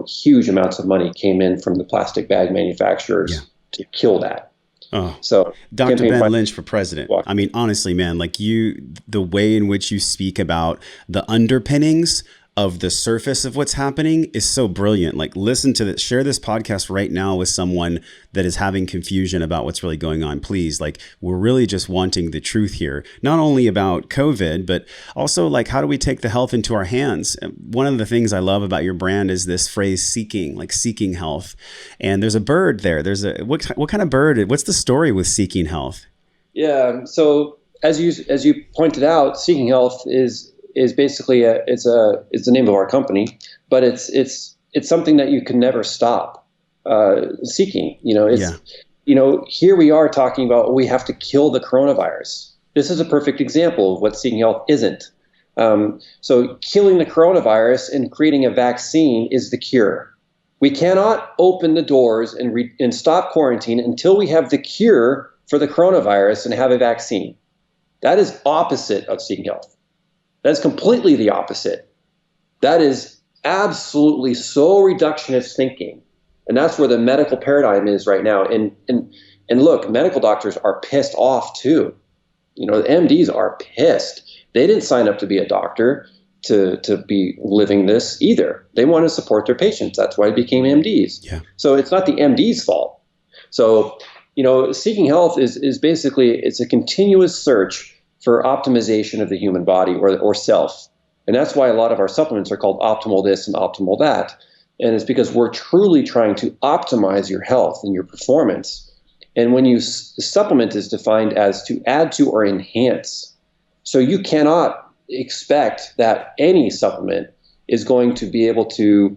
huge amounts of money came in from the plastic bag manufacturers to kill that.
Oh,
so
Dr. Ben Lynch for president. I mean, honestly, man, like the way in which you speak about the underpinnings of the surface of what's happening is so brilliant. Like, listen to this, share this podcast right now with someone that is having confusion about what's really going on. Please, like, we're really just wanting the truth here, not only about COVID, but also like, how do we take the health into our hands? One of the things I love about your brand is this phrase seeking health. And there's a bird there. What kind of bird? What's the story with seeking health?
Yeah. So as you pointed out, seeking health is basically it's the name of our company, but it's something that you can never stop seeking. Here we are talking about we have to kill the coronavirus. This is a perfect example of what seeking health isn't. So killing the coronavirus and creating a vaccine is the cure. We cannot open the doors and stop quarantine until we have the cure for the coronavirus and have a vaccine. That is opposite of seeking health. That's completely the opposite. That is absolutely so reductionist thinking. And that's where the medical paradigm is right now. And look, medical doctors are pissed off too. The MDs are pissed. They didn't sign up to be a doctor to be living this either. They want to support their patients. That's why they became MDs. Yeah. So it's not the MD's fault. So, seeking health is basically, it's a continuous search for optimization of the human body or self. And that's why a lot of our supplements are called optimal this and optimal that. And it's because we're truly trying to optimize your health and your performance. And when the supplement is defined as to add to or enhance. So you cannot expect that any supplement is going to be able to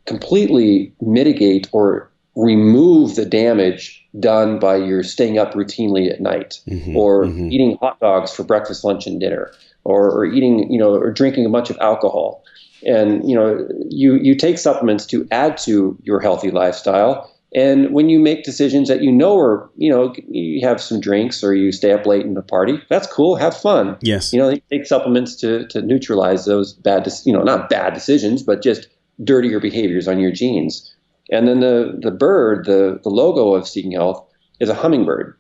completely mitigate or remove the damage done by your staying up routinely at night, or eating hot dogs for breakfast, lunch, and dinner, or eating, or drinking a bunch of alcohol. And, you take supplements to add to your healthy lifestyle. And when you make decisions that are, you have some drinks or you stay up late in the party, that's cool. Have fun.
Yes.
They take supplements to neutralize those not bad decisions, but just dirtier behaviors on your genes. And then the bird, the logo of Seeking Health, is a hummingbird.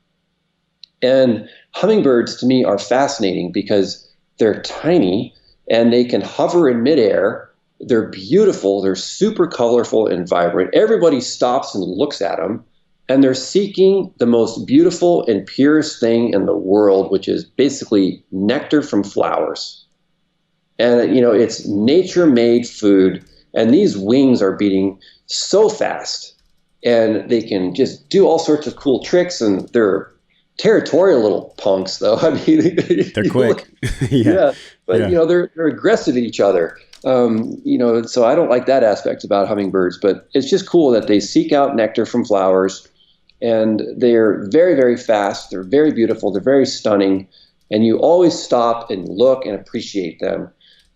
And hummingbirds to me are fascinating because they're tiny and they can hover in midair. They're beautiful. They're super colorful and vibrant. Everybody stops and looks at them. And they're seeking the most beautiful and purest thing in the world, which is basically nectar from flowers. And, it's nature-made food And these wings are beating so fast, and they can just do all sorts of cool tricks, and they're territorial little punks, though. I mean,
They're quick. Yeah.
yeah, but
Yeah.
they're aggressive at each other. So I don't like that aspect about hummingbirds, but it's just cool that they seek out nectar from flowers, and they're very, very fast. They're very beautiful. They're very stunning, and you always stop and look and appreciate them.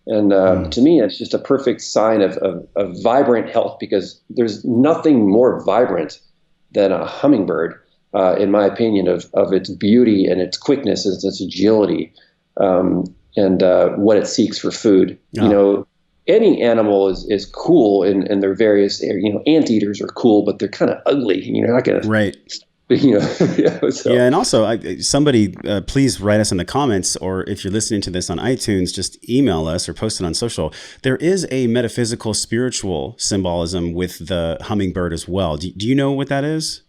And to me, it's just a perfect sign of vibrant health, because there's nothing more vibrant than a hummingbird, in my opinion, of its beauty and its quickness and its agility, and what it seeks for food. Any animal is cool in their various, anteaters are cool, but they're kind of ugly. You're not going to,
Right.
So.
Yeah, and also, somebody please write us in the comments, or if you're listening to this on iTunes, just email us or post it on social. There is a metaphysical, spiritual symbolism with the hummingbird as well. Do you know what that is?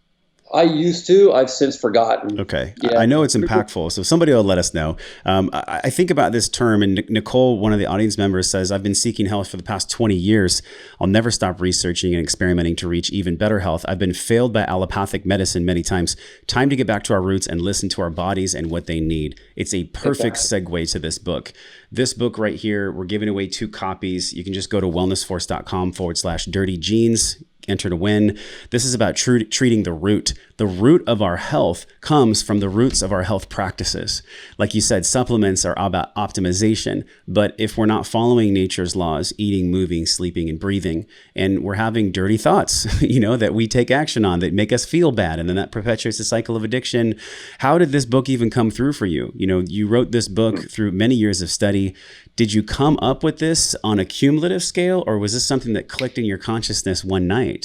I used to. I've since forgotten.
Okay.
Yeah.
I know it's impactful, so somebody will let us know. I think about this term, and Nicole, one of the audience members, says, I've been seeking health for the past 20 years. I'll never stop researching and experimenting to reach even better health. I've been failed by allopathic medicine many times. Time to get back to our roots and listen to our bodies and what they need. It's a perfect segue to this book. This book right here, we're giving away 2 copies. You can just go to wellnessforce.com/dirty genes. Enter to win. This is about treating the root. The root of our health comes from the roots of our health practices. Like you said, supplements are about optimization, but if we're not following nature's laws, eating, moving, sleeping, and breathing, and we're having dirty thoughts, that we take action on that make us feel bad, and then that perpetuates the cycle of addiction. How did this book even come through for you? You wrote this book through many years of study. Did you come up with this on a cumulative scale, or was this something that clicked in your consciousness one night?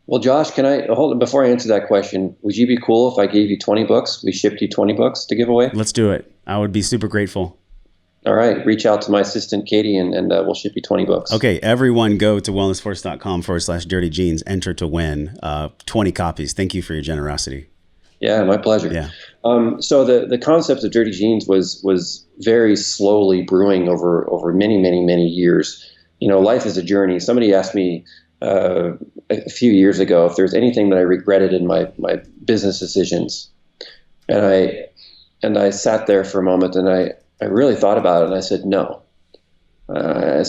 Well, Josh, can I hold it before I answer that question? Would you be cool if I gave you 20 books? We shipped you 20 books to give away?
Let's do it. I would be super grateful.
All right. Reach out to my assistant, Katie, and we'll ship you 20 books.
Okay. Everyone go to wellnessforce.com/dirty genes. Enter to win 20 copies. Thank you for your generosity.
Yeah, my pleasure.
Yeah.
So the concept of dirty genes was very slowly brewing over many, many, many years. Life is a journey. Somebody asked me a few years ago if there's anything that I regretted in my business decisions, and I sat there for a moment, and I really thought about it, and I said no. I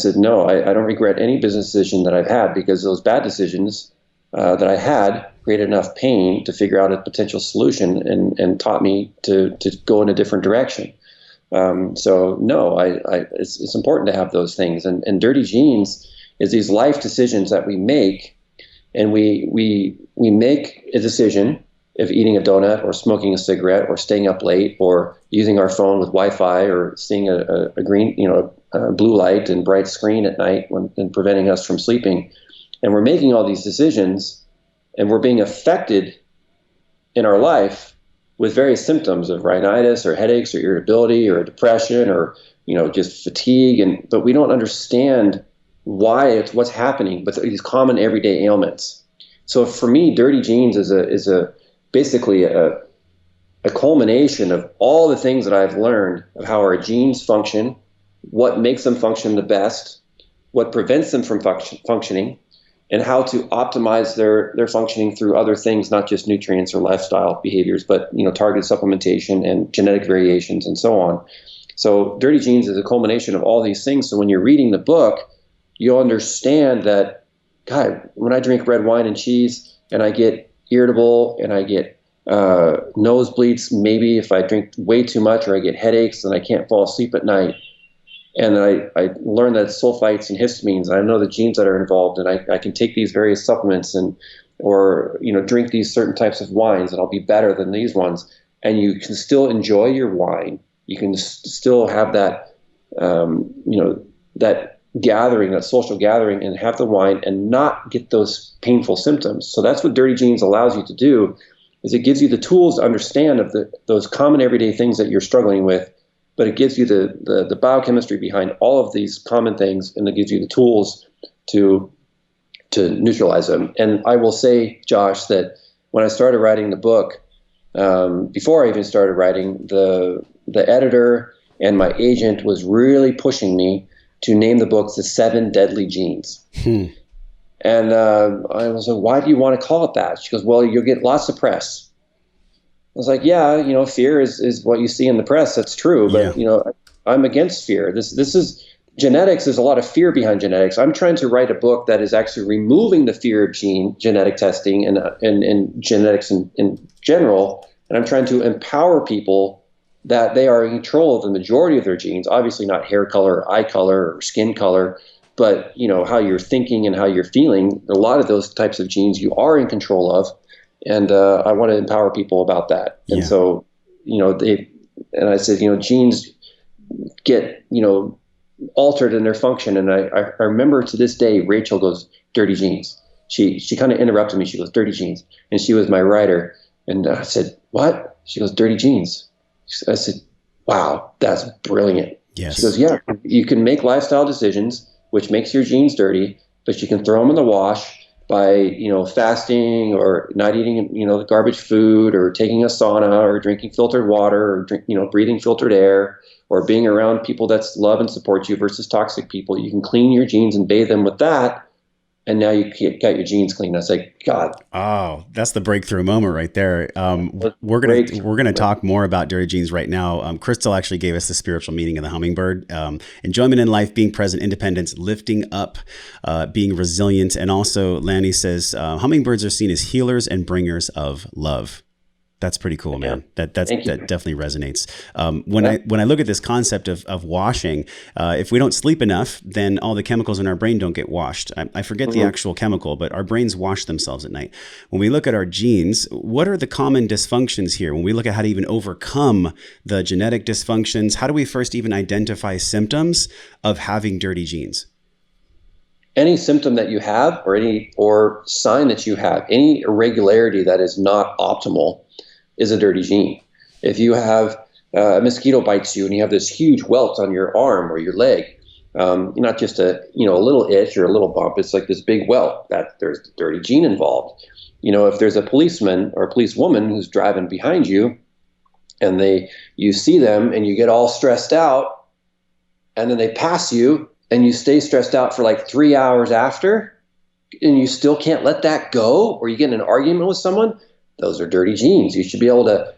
don't regret any business decision that I've had, because those bad decisions that I had created enough pain to figure out a potential solution and taught me to go in a different direction. So no, it's important to have those things, and dirty genes is these life decisions that we make, and we make a decision of eating a donut or smoking a cigarette or staying up late or using our phone with Wi-Fi or seeing a green, blue light and bright screen at night and preventing us from sleeping. And we're making all these decisions, and we're being affected in our life with various symptoms of rhinitis or headaches or irritability or depression or just fatigue, but we don't understand why it's what's happening, but these common everyday ailments. So for me, dirty genes is basically a culmination of all the things that I've learned of how our genes function, what makes them function the best, what prevents them from functioning, and how to optimize their functioning through other things, not just nutrients or lifestyle behaviors, but targeted supplementation and genetic variations and so on. So dirty genes is a culmination of all these things. So when you're reading the book, you'll understand that, God, when I drink red wine and cheese and I get irritable and I get nosebleeds, maybe if I drink way too much, or I get headaches and I can't fall asleep at night. And I learned that sulfites and histamines, I know the genes that are involved, and I can take these various supplements or drink these certain types of wines, and I'll be better than these ones. And you can still enjoy your wine. You can still have that, that gathering, that social gathering, and have the wine and not get those painful symptoms. So that's what Dirty Genes allows you to do, is it gives you the tools to understand of those common everyday things that you're struggling with, but it gives you the biochemistry behind all of these common things, and it gives you the tools to neutralize them. And I will say, Josh, that when I started writing the book, before I even started writing, the editor and my agent was really pushing me to name the book The 7 Deadly Genes. And I was like, why do you want to call it that? She goes, well, you'll get lots of press. I was like, yeah, fear is what you see in the press. That's true. But, I'm against fear. This is genetics. There's a lot of fear behind genetics. I'm trying to write a book that is actually removing the fear of genetic testing and genetics in general. And I'm trying to empower people that they are in control of the majority of their genes, obviously not hair color, eye color, or skin color, but how you're thinking and how you're feeling. A lot of those types of genes you are in control of. And I want to empower people about that. And so, I said, genes get, altered in their function. And I remember to this day, Rachel goes, dirty genes. She kind of interrupted me. She goes, dirty genes. And she was my writer. And I said, what? She goes, dirty genes. I said, wow, that's brilliant.
Yes.
She goes, yeah, you can make lifestyle decisions, which makes your genes dirty, but you can throw them in the wash by, fasting or not eating, garbage food, or taking a sauna, or drinking filtered water, or breathing filtered air, or being around people that love and support you versus toxic people. You can clean your genes and bathe them with that. And now you got your genes clean. I was like, God. Oh,
that's the breakthrough moment right there. We're gonna talk more about dirty genes right now. Crystal actually gave us the spiritual meaning of the hummingbird: enjoyment in life, being present, independence, lifting up, being resilient, and also Lanny says hummingbirds are seen as healers and bringers of love. That's pretty cool, man. That definitely resonates. When I look at this concept of washing, if we don't sleep enough, then all the chemicals in our brain don't get washed. I forget the actual chemical, but our brains wash themselves at night. When we look at our genes, what are the common dysfunctions here? When we look at how to even overcome the genetic dysfunctions, how do we first even identify symptoms of having dirty genes?
Any symptom that you have, or sign that you have, any irregularity that is not optimal, is a dirty gene. If you have a mosquito bites you and you have this huge welt on your arm or your leg, not just a little itch or a little bump, it's like this big welt, that there's a dirty gene involved. If there's a policeman or a policewoman who's driving behind you and you see them and you get all stressed out, and then they pass you and you stay stressed out for like 3 hours after, and you still can't let that go, or you get in an argument with someone, those are dirty genes. You should be able to,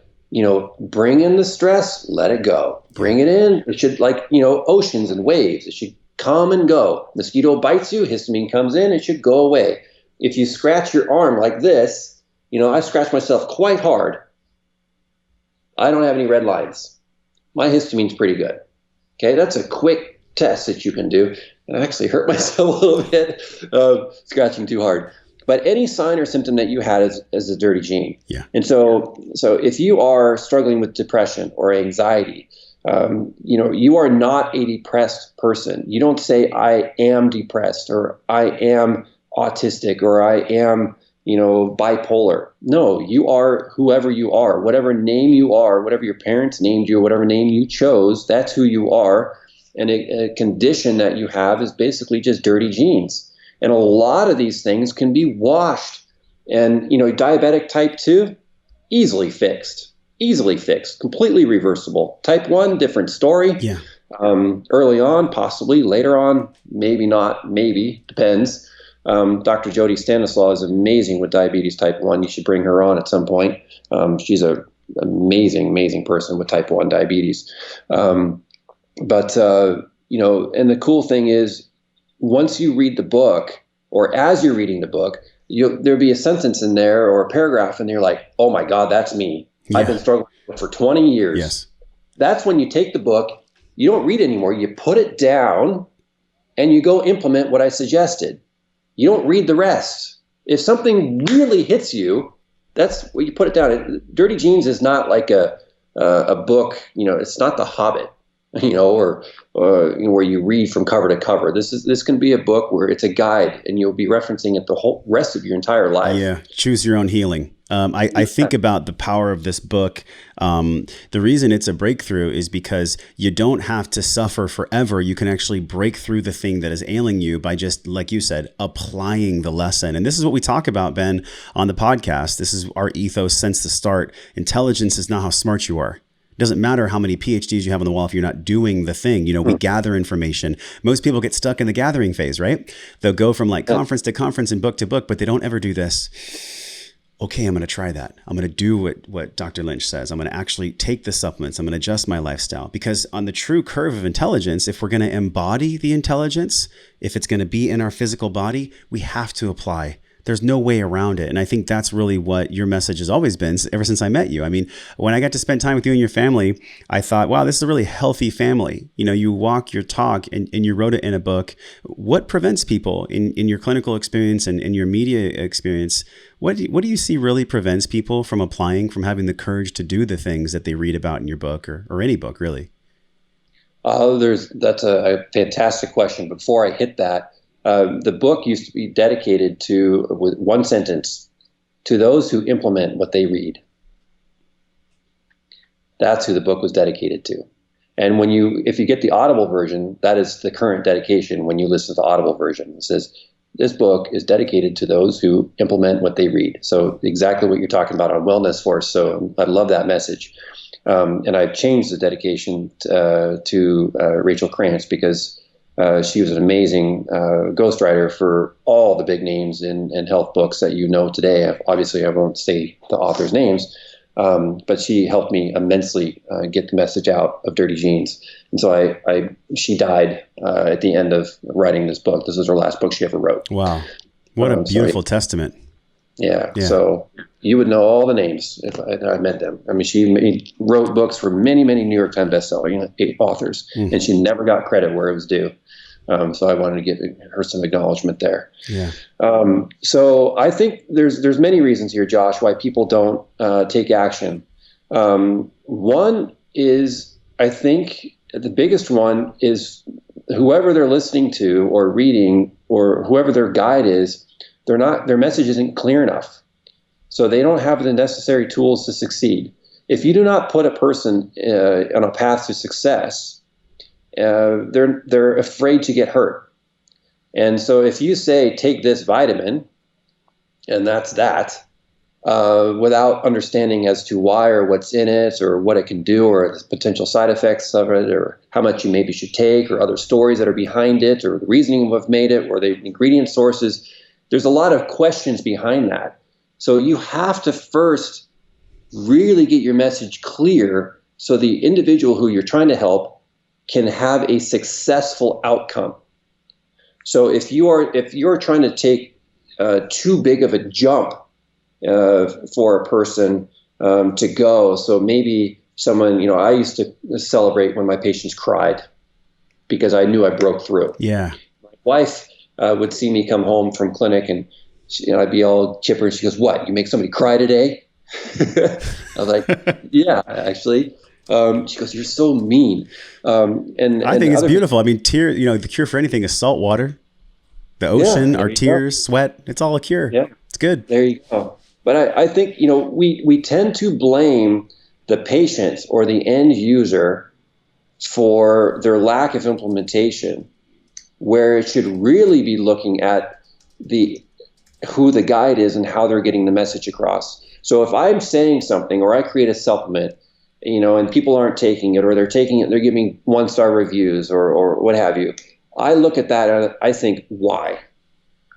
bring in the stress, let it go. Bring it in. It should, oceans and waves. It should come and go. Mosquito bites you, histamine comes in, it should go away. If you scratch your arm like this, I scratch myself quite hard. I don't have any red lines. My histamine's pretty good. Okay, that's a quick test that you can do. And I actually hurt myself a little bit scratching too hard. But any sign or symptom that you had is a dirty gene.
Yeah.
And so if you are struggling with depression or anxiety, you are not a depressed person. You don't say, I am depressed, or I am autistic, or I am, bipolar. No, you are whoever you are, whatever name you are, whatever your parents named you, whatever name you chose, that's who you are. And a condition that you have is basically just dirty genes. And a lot of these things can be washed. And, diabetic type 2, easily fixed, completely reversible. Type 1, different story.
Yeah.
Early on, possibly. Later on, maybe not, maybe, depends. Dr. Jody Stanislaw is amazing with diabetes type 1. You should bring her on at some point. She's an amazing person with type 1 diabetes. And the cool thing is, once you read the book, or as you're reading the book, there'll be a sentence in there or a paragraph, and you're like, oh my God, that's me. Yeah. I've been struggling for 20 years.
Yes.
That's when you take the book, you don't read anymore, you put it down, and you go implement what I suggested. You don't read the rest. If something really hits you, that's where you put it down. Dirty Genes is not like a book, it's not The Hobbit. Or where you read from cover to cover. This can be a book where it's a guide, and you'll be referencing it the whole rest of your entire life.
Yeah, choose your own healing. I think about the power of this book. The reason it's a breakthrough is because you don't have to suffer forever. You can actually break through the thing that is ailing you by just, like you said, applying the lesson. And this is what we talk about, Ben, on the podcast. This is our ethos since the start. Intelligence is not how smart you are. Doesn't matter how many PhDs you have on the wall if you're not doing the thing. We gather information. Most people get stuck in the gathering phase, right? They'll go from like conference to conference and book to book, but they don't ever do this. Okay, I'm going to try that. I'm going to do what Dr. Lynch says. I'm going to actually take the supplements. I'm going to adjust my lifestyle. Because on the true curve of intelligence, if we're going to embody the intelligence, if it's going to be in our physical body, we have to apply. There's no way around it. And I think that's really what your message has always been ever since I met you. I mean, when I got to spend time with you and your family, I thought, wow, this is a really healthy family. You walk your talk and you wrote it in a book. What prevents people in your clinical experience and in your media experience? What do you see really prevents people from applying, from having the courage to do the things that they read about in your book or any book, really?
That's a fantastic question. Before I hit that, the book used to be dedicated to, with one sentence, to those who implement what they read. That's who the book was dedicated to. And if you get the Audible version, that is the current dedication when you listen to the Audible version. It says, this book is dedicated to those who implement what they read. So exactly what you're talking about on Wellness Force. So I love that message. And I've changed the dedication to Rachel Krantz because she was an amazing ghostwriter for all the big names in health books that today. Obviously, I won't say the authors' names, but she helped me immensely get the message out of Dirty Genes. And so she died at the end of writing this book. This was her last book she ever wrote.
Wow. What a beautiful testament.
Yeah. So you would know all the names if I met them. I mean, she wrote books for many, many New York Times bestseller authors, and she never got credit where it was due. So I wanted to give her some acknowledgement there.
Yeah.
So I think there's many reasons here, Josh, why people don't take action. One is, I think the biggest one is whoever they're listening to or reading or whoever their guide is, their message isn't clear enough. So they don't have the necessary tools to succeed. If you do not put a person on a path to success, they're afraid to get hurt. And so if you say, take this vitamin, and that's that, without understanding as to why or what's in it or what it can do or the potential side effects of it or how much you maybe should take or other stories that are behind it or the reasoning of what made it or the ingredient sources, there's a lot of questions behind that. So you have to first really get your message clear so the individual who you're trying to help can have a successful outcome. So if you're trying to take too big of a jump for a person to go, so maybe someone, I used to celebrate when my patients cried because I knew I broke through.
Yeah.
My wife would see me come home from clinic and I'd be all chipper. And she goes, "What? You make somebody cry today?" I was like, "Yeah, actually." She goes, "You're so mean." And
I think it's beautiful. I mean, the cure for anything is salt water. The ocean, our tears, sweat, it's all a cure.
Yeah.
It's good.
There you go. But I think, we tend to blame the patient or the end user for their lack of implementation, where it should really be looking at who the guide is and how they're getting the message across. So if I'm saying something or I create a supplement, and people aren't taking it or they're taking it, they're giving 1-star reviews or what have you, I look at that and I think, why?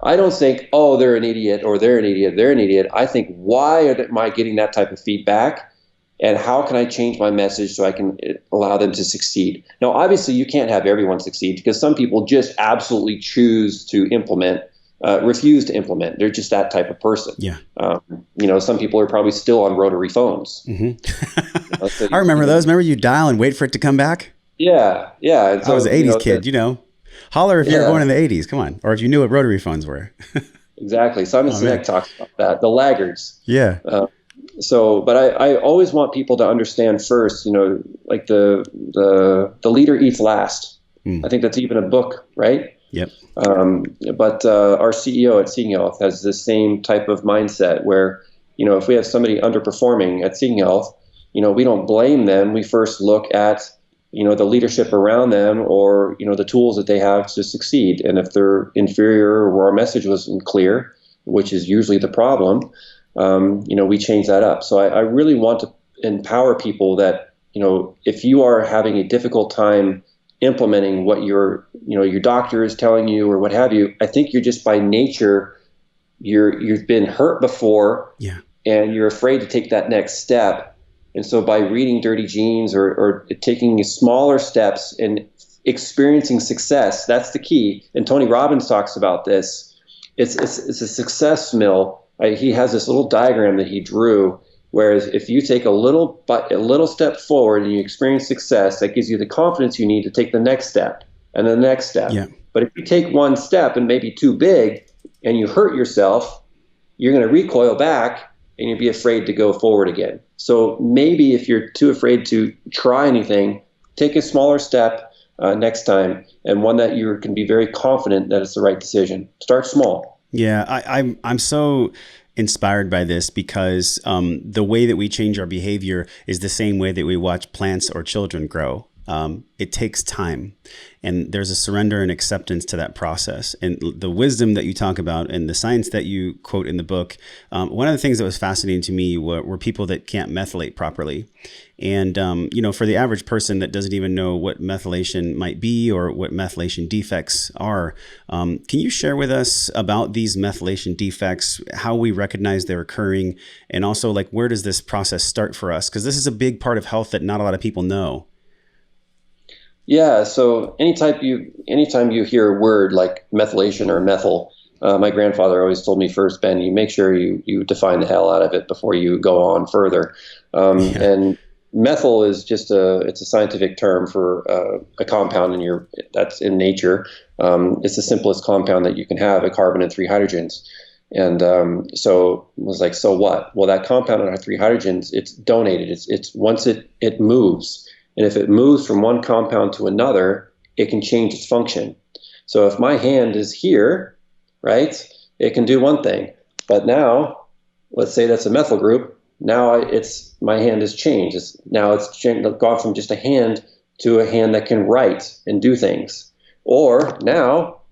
I don't think, oh, they're an idiot or they're an idiot, they're an idiot. I think, why am I getting that type of feedback? And how can I change my message so I can allow them to succeed? Now, obviously, you can't have everyone succeed because some people just absolutely choose to refuse to implement. They're just that type of person.
Yeah.
Some people are probably still on rotary phones.
Mm-hmm. So I remember those. Remember you dial and wait for it to come back?
Yeah. Yeah.
And so, I was an 80s kid, Holler if you were born in the 80s. Come on. Or if you knew what rotary phones were.
Exactly. Simon Sinek talks about that. The laggards.
Yeah.
But I always want people to understand first, like the leader eats last. I think that's even a book, right?
Yep.
But our CEO at Seeking Health has this same type of mindset where, if we have somebody underperforming at Seeking Health, we don't blame them. We first look at, the leadership around them or, the tools that they have to succeed. And if they're inferior or our message wasn't clear, which is usually the problem, we change that up. So I really want to empower people that, if you are having a difficult time implementing what your doctor is telling you or what have you, I think you're just by nature, you've been hurt before,
Yeah.
and you're afraid to take that next step. And so by reading Dirty Genes or taking smaller steps and experiencing success, that's the key. And Tony Robbins talks about this. It's a success mill. He has this little diagram that he drew. Whereas if you take a little step forward and you experience success, that gives you the confidence you need to take the next step and the next step.
Yeah.
But if you take one step and maybe too big and you hurt yourself, you're going to recoil back and you'll be afraid to go forward again. So maybe if you're too afraid to try anything, take a smaller step next time, and one that you can be very confident that it's the right decision. Start small.
Yeah, I'm so inspired by this because the way that we change our behavior is the same way that we watch plants or children grow. It takes time, and there's a surrender and acceptance to that process. And the wisdom that you talk about and the science that you quote in the book, one of the things that was fascinating to me were people that can't methylate properly. And, for the average person that doesn't even know what methylation might be or what methylation defects are, can you share with us about these methylation defects, how we recognize they're occurring, and also like where does this process start for us? Because this is a big part of health that not a lot of people know.
Yeah. So anytime you hear a word like methylation or methyl, my grandfather always told me first, Ben, you make sure you define the hell out of it before you go on further. And methyl is just it's a scientific term for a compound that's in nature. It's the simplest compound that you can have, a carbon and 3 hydrogens. And so it was like, so what? Well, that compound and 3 hydrogens, it's donated. It's once it moves. And if it moves from one compound to another, it can change its function. So if my hand is here, right, it can do one thing. But now, let's say that's a methyl group. Now my hand has changed. It's gone from just a hand to a hand that can write and do things. Or now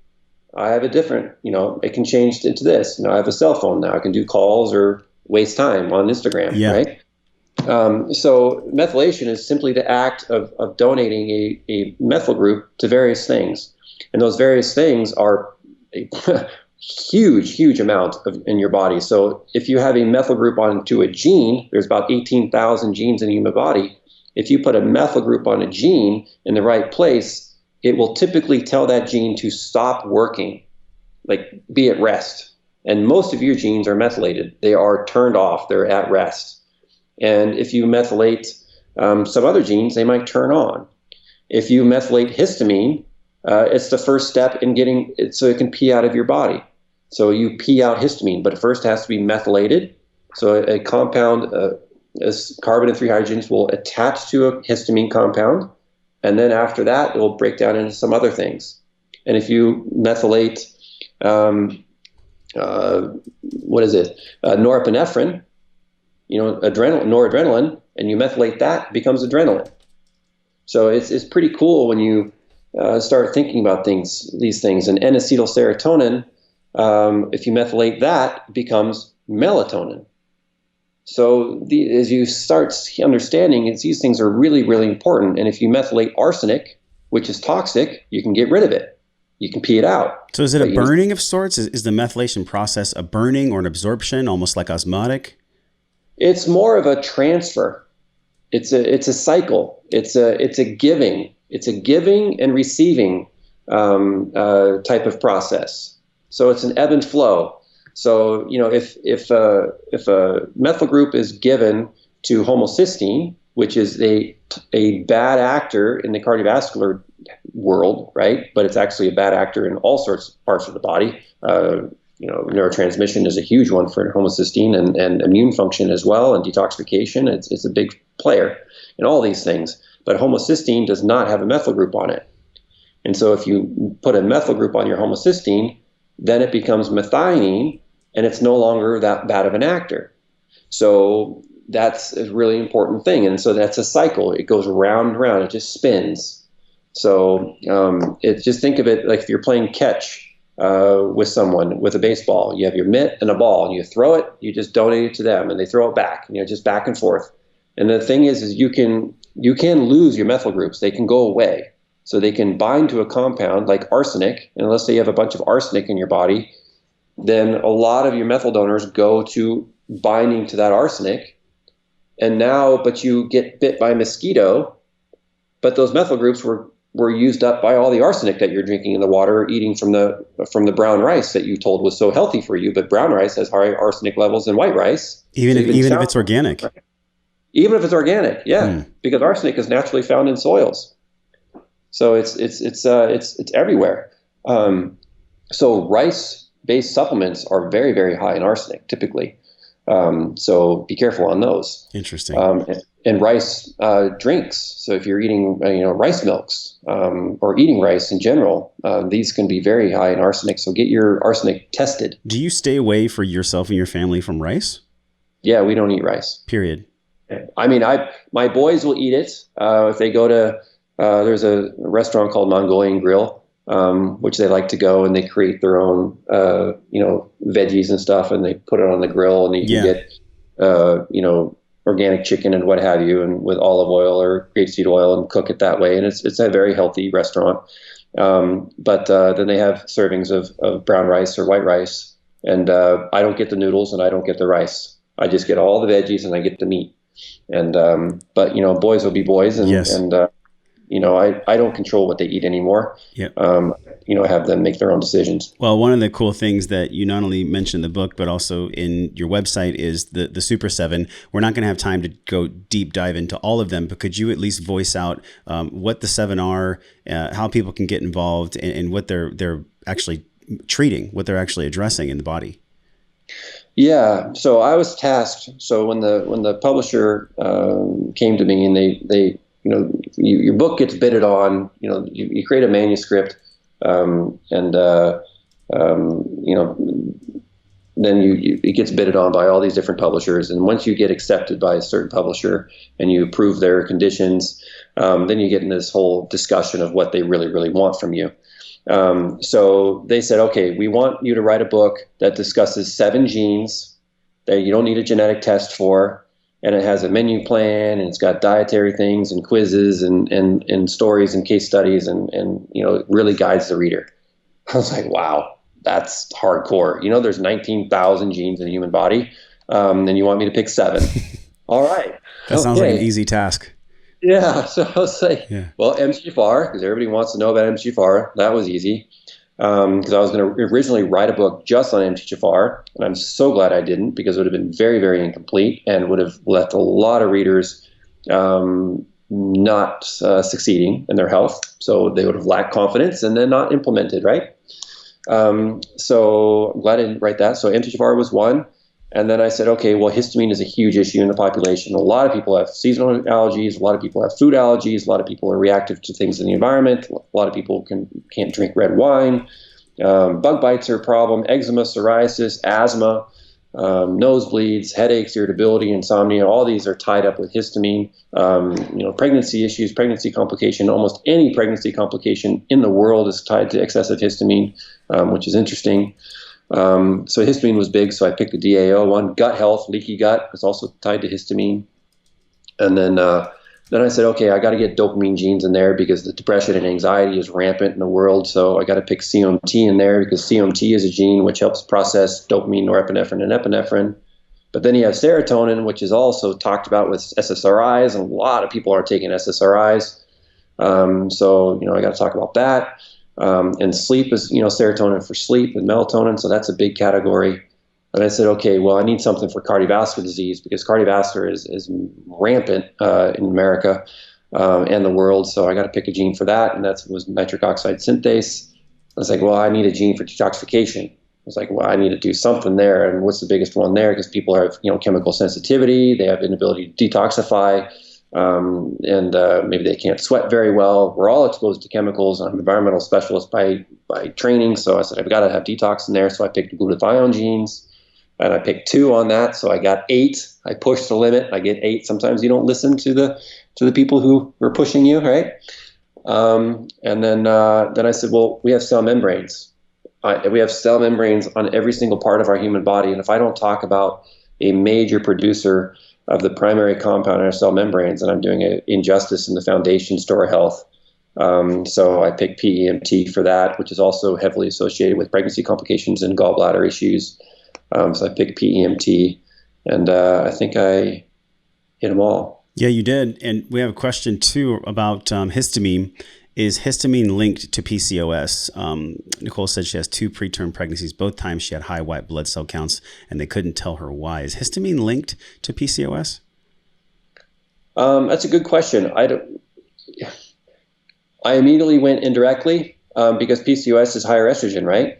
I have a different, it can change into this. I have a cell phone now. I can do calls or waste time on Instagram, right? So methylation is simply the act of donating a methyl group to various things. And those various things are a huge amount in your body. So if you have a methyl group onto a gene, there's about 18,000 genes in the human body. If you put a methyl group on a gene in the right place, it will typically tell that gene to stop working, like be at rest. And most of your genes are methylated. They are turned off. They're at rest. And if you methylate some other genes, they might turn on. If you methylate histamine, it's the first step in getting it so it can pee out of your body. So you pee out histamine, but it first has to be methylated. So a compound, as carbon and 3 hydrogens, will attach to a histamine compound. And then after that, it will break down into some other things. And if you methylate, norepinephrine, noradrenaline, and you methylate that, it becomes adrenaline. So it's pretty cool when you start thinking about these things. And N-acetylserotonin, if you methylate that, it becomes melatonin. So as you start understanding, these things are really, really important. And if you methylate arsenic, which is toxic, you can get rid of it. You can pee it out.
So is it a burning of sorts? Is the methylation process a burning or an absorption, almost like osmotic?
It's more of a transfer. It's a cycle. It's a giving. It's a giving and receiving type of process. So it's an ebb and flow. So if a methyl group is given to homocysteine, which is a bad actor in the cardiovascular world, right? But it's actually a bad actor in all sorts of parts of the body. Neurotransmission is a huge one for homocysteine, and immune function as well, and detoxification. It's a big player in all these things. But homocysteine does not have a methyl group on it. And so if you put a methyl group on your homocysteine, then it becomes methionine, and it's no longer that bad of an actor. So that's a really important thing. And so that's a cycle. It goes round and round. It just spins. So just think of it like if you're playing catch with someone with a baseball. You have your mitt and a ball, and you throw it, you just donate it to them, and they throw it back, just back and forth. And the thing is you can you can lose your methyl groups. They can go away. So they can bind to a compound like arsenic, and let's say you have a bunch of arsenic in your body, then a lot of your methyl donors go to binding to that arsenic. And now, but you get bit by a mosquito, but those methyl groups were used up by all the arsenic that you're drinking in the water, or eating from the brown rice that you told was so healthy for you. But brown rice has higher arsenic levels than white rice.
Even if it's organic.
Right? Even if it's organic, yeah, because arsenic is naturally found in soils. So it's everywhere. So rice-based supplements are very, very high in arsenic typically. So be careful on those.
Interesting.
And rice drinks. So if you're eating rice milks or eating rice in general, these can be very high in arsenic. So get your arsenic tested.
Do you stay away for yourself and your family from rice?
Yeah, we don't eat rice.
Period.
I mean, my boys will eat it if they go to. There's a restaurant called Mongolian Grill, which they like to go, and they create their own, veggies and stuff, and they put it on the grill, and you can get, organic chicken and what have you, and with olive oil or grapeseed oil, and cook it that way. And it's a very healthy restaurant. But then they have servings of brown rice or white rice, and I don't get the noodles and I don't get the rice. I just get all the veggies and I get the meat. And but boys will be boys, and
yes.
I don't control what they eat anymore.
Yep.
Have them make their own decisions.
Well, one of the cool things that you not only mentioned in the book, but also in your website is the Super 7. We're not going to have time to go deep dive into all of them, but could you at least voice out what the 7 are, how people can get involved, and what they're actually treating, what they're actually addressing in the body?
Yeah. So I was tasked. So when the publisher came to me, and they your book gets bidded on, you create a manuscript, then it gets bidded on by all these different publishers. And once you get accepted by a certain publisher and you approve their conditions, then you get in this whole discussion of what they really, really want from you. So they said, okay, we want you to write a book that discusses 7 genes that you don't need a genetic test for. And it has a menu plan, and it's got dietary things and quizzes and stories and case studies, and it really guides the reader. I was like, wow, that's hardcore. There's 19,000 genes in the human body, and you want me to pick 7. All right.
That sounds like an easy task.
Yeah. So I was like, well, MTHFR, because everybody wants to know about MTHFR. That was easy. Because I was going to originally write a book just on MTHFR, and I'm so glad I didn't, because it would have been very, very incomplete and would have left a lot of readers not succeeding in their health. So they would have lacked confidence and then not implemented, right? So I'm glad I didn't write that. So MTHFR was one. And then I said, okay, well, histamine is a huge issue in the population. A lot of people have seasonal allergies. A lot of people have food allergies. A lot of people are reactive to things in the environment. A lot of people can't drink red wine. Bug bites are a problem. Eczema, psoriasis, asthma, nosebleeds, headaches, irritability, insomnia. All these are tied up with histamine. Pregnancy issues, pregnancy complication. Almost any pregnancy complication in the world is tied to excessive histamine, which is interesting. So histamine was big, so I picked the DAO one. Gut health, leaky gut, is also tied to histamine. And then I said, okay, I got to get dopamine genes in there, because the depression and anxiety is rampant in the world. So I got to pick COMT in there, because COMT is a gene which helps process dopamine, norepinephrine, and epinephrine. But then you have serotonin, which is also talked about with SSRIs, and a lot of people are taking SSRIs. So I got to talk about that. And sleep is, serotonin for sleep, and melatonin. So that's a big category. And I said, okay, well, I need something for cardiovascular disease, because cardiovascular is rampant in America and the world. So I got to pick a gene for that. And that was nitric oxide synthase. I was like, well, I need a gene for detoxification. I was like, well, I need to do something there. And what's the biggest one there? Because people have, chemical sensitivity. They have inability to detoxify. And maybe they can't sweat very well. We're all exposed to chemicals. I'm an environmental specialist by training. So I said, I've got to have detox in there. So I picked glutathione genes, and I picked 2 on that. So I got 8. I pushed the limit. I get 8. Sometimes you don't listen to the people who are pushing you, right? And then I said, well, we have cell membranes. We have cell membranes on every single part of our human body. And if I don't talk about a major producer of the primary compound in our cell membranes, and I'm doing an injustice in the foundation store health. So I picked PEMT for that, which is also heavily associated with pregnancy complications and gallbladder issues. So I picked PEMT, and I think I hit them all.
Yeah, you did. And we have a question too about histamine. Is histamine linked to PCOS? Nicole said she has 2 preterm pregnancies. Both times she had high white blood cell counts, and they couldn't tell her why. Is histamine linked to PCOS?
That's a good question. I immediately went indirectly because PCOS is higher estrogen, right?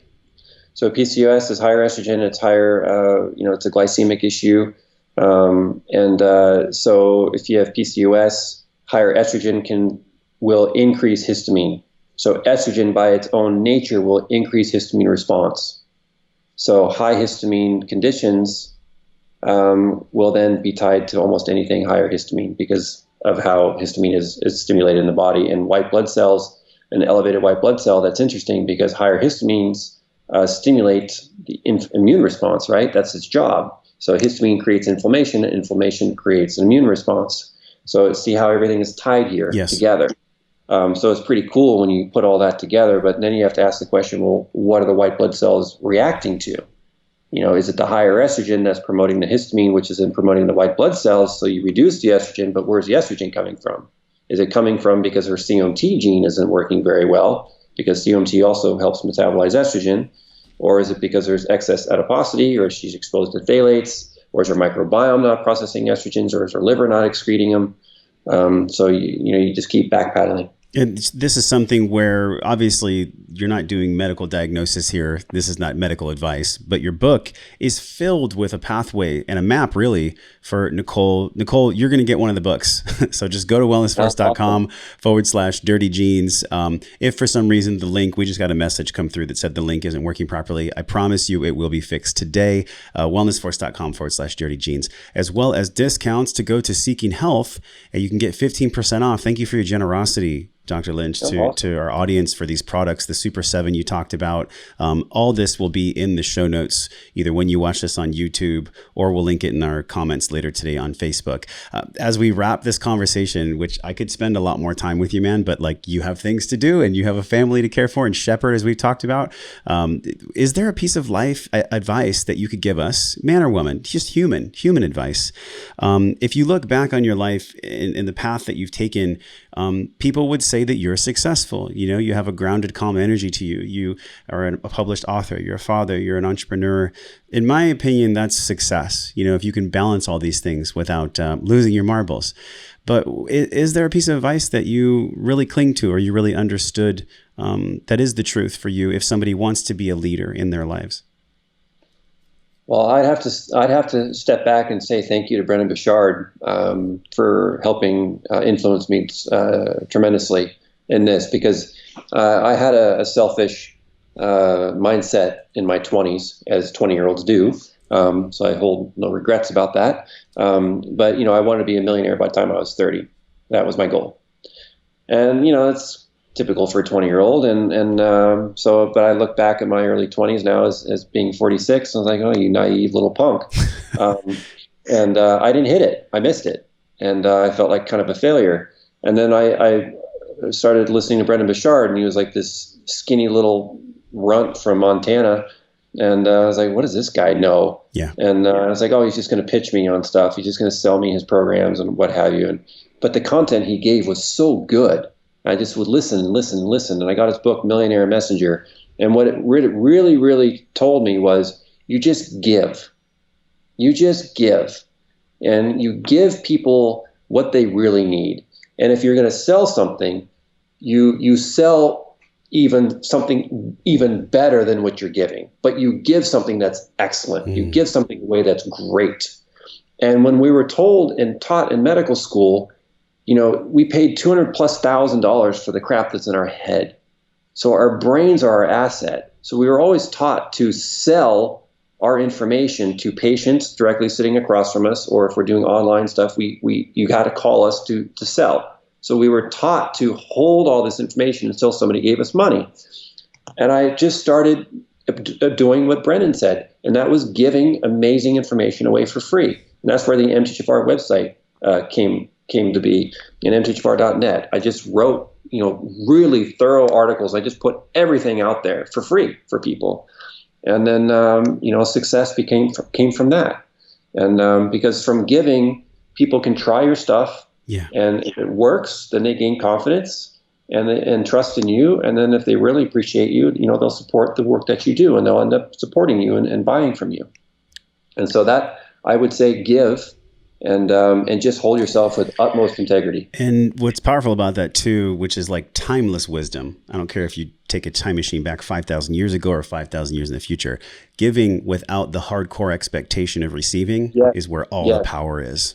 So PCOS is higher estrogen. It's higher, it's a glycemic issue. So if you have PCOS, higher estrogen will increase histamine. So estrogen by its own nature will increase histamine response. So high histamine conditions will then be tied to almost anything higher histamine because of how histamine is stimulated in the body. And white blood cells, an elevated white blood cell, that's interesting because higher histamines stimulate the immune response, right? That's its job. So histamine creates inflammation, and inflammation creates an immune response. So see how everything is tied here together. So it's pretty cool when you put all that together, but then you have to ask the question, well, what are the white blood cells reacting to? Is it the higher estrogen that's promoting the histamine, which is then promoting the white blood cells? So you reduce the estrogen, but where's the estrogen coming from? Is it coming from because her COMT gene isn't working very well, because COMT also helps metabolize estrogen? Or is it because there's excess adiposity, or she's exposed to phthalates, or is her microbiome not processing estrogens, or is her liver not excreting them? So you just keep backpedaling.
And this is something where obviously you're not doing medical diagnosis here. This is not medical advice, but your book is filled with a pathway and a map really for Nicole. Nicole, you're going to get one of the books. So just go to wellnessforce.com/dirty genes. If for some reason the link, we just got a message come through that said the link isn't working properly, I promise you it will be fixed today. Wellnessforce.com/dirty genes, as well as discounts to go to Seeking Health, and you can get 15% off. Thank you for your generosity, Dr. Lynch, to our audience for these products, the Super 7 you talked about. All this will be in the show notes, either when you watch this on YouTube or we'll link it in our comments later today on Facebook. As we wrap this conversation, which I could spend a lot more time with you, man, but like you have things to do and you have a family to care for and shepherd, as we've talked about. Is there a piece of life advice that you could give us, man or woman, just human advice? If you look back on your life in the path that you've taken, people would say that you're successful. You have a grounded, calm energy to you. You are a published author. You're a father. You're an entrepreneur. In my opinion, that's success. If you can balance all these things without losing your marbles. But is there a piece of advice that you really cling to or you really understood that is the truth for you if somebody wants to be a leader in their lives?
Well, I'd have to step back and say thank you to Brennan Bouchard for helping influence me tremendously in this, because I had a selfish mindset in my 20s, as 20-year-olds do. So I hold no regrets about that. But I wanted to be a millionaire by the time I was 30. That was my goal, and it's typical for a 20-year-old. But I look back at my early 20s now as being 46. I was like, oh, you naive little punk. And I didn't hit it. I missed it. And I felt like kind of a failure. And then I started listening to Brendan Bouchard, and he was like this skinny little runt from Montana. And I was like, what does this guy know?
Yeah.
And I was like, oh, he's just going to pitch me on stuff. He's just going to sell me his programs and what have you. But the content he gave was so good. I just would listen and listen and listen. And I got his book, Millionaire Messenger. And what it really, really told me was, you just give. You just give. And you give people what they really need. And if you're going to sell something, you sell something even better than what you're giving. But you give something that's excellent. You give something away that's great. And when we were told and taught in medical school, we paid $200,000+ for the crap that's in our head. So our brains are our asset. So we were always taught to sell our information to patients directly sitting across from us, or if we're doing online stuff, you got to call us to sell. So we were taught to hold all this information until somebody gave us money. And I just started doing what Brennan said, and that was giving amazing information away for free. And that's where the MTHFR website came to be, in mthfr.net. I just wrote, really thorough articles. I just put everything out there for free for people. And then, success came from that. And because from giving, people can try your stuff.
Yeah.
And if it works, then they gain confidence and trust in you. And then if they really appreciate you, they'll support the work that you do, and they'll end up supporting you and buying from you. And so that, I would say, give and just hold yourself with utmost integrity.
And what's powerful about that too, which is like timeless wisdom. I don't care if you take a time machine back 5,000 years ago or 5,000 years in the future. Giving without the hardcore expectation of receiving is where all the power is.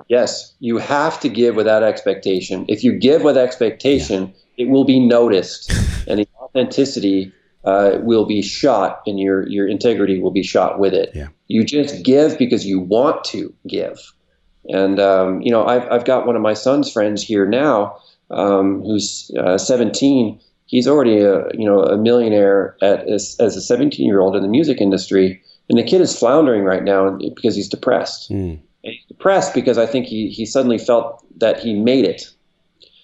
Yes, you have to give without expectation. If you give with expectation, it will be noticed, and the authenticity will be shot, and your integrity will be shot with it.
Yeah.
You just give because you want to give. And I've got one of my son's friends here now, who's 17. He's already a millionaire as a 17-year-old in the music industry, and the kid is floundering right now because he's depressed. And he's depressed because I think he suddenly felt that he made it.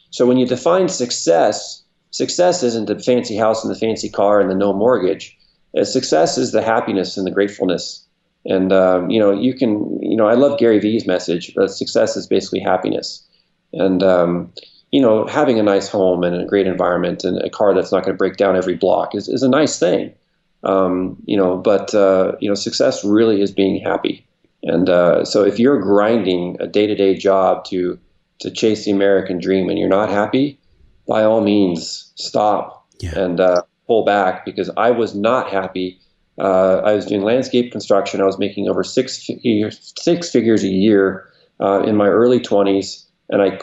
So when you define success isn't the fancy house and the fancy car and the no mortgage. Success is the happiness and the gratefulness. And, I love Gary Vee's message, but success is basically happiness. And, having a nice home and a great environment and a car that's not going to break down every block is a nice thing. But success really is being happy. And so if you're grinding a day-to-day job to chase the American dream and you're not happy, by all means, stop and pull back, because I was not happy. I was doing landscape construction. I was making over six figures a year in my early 20s, and I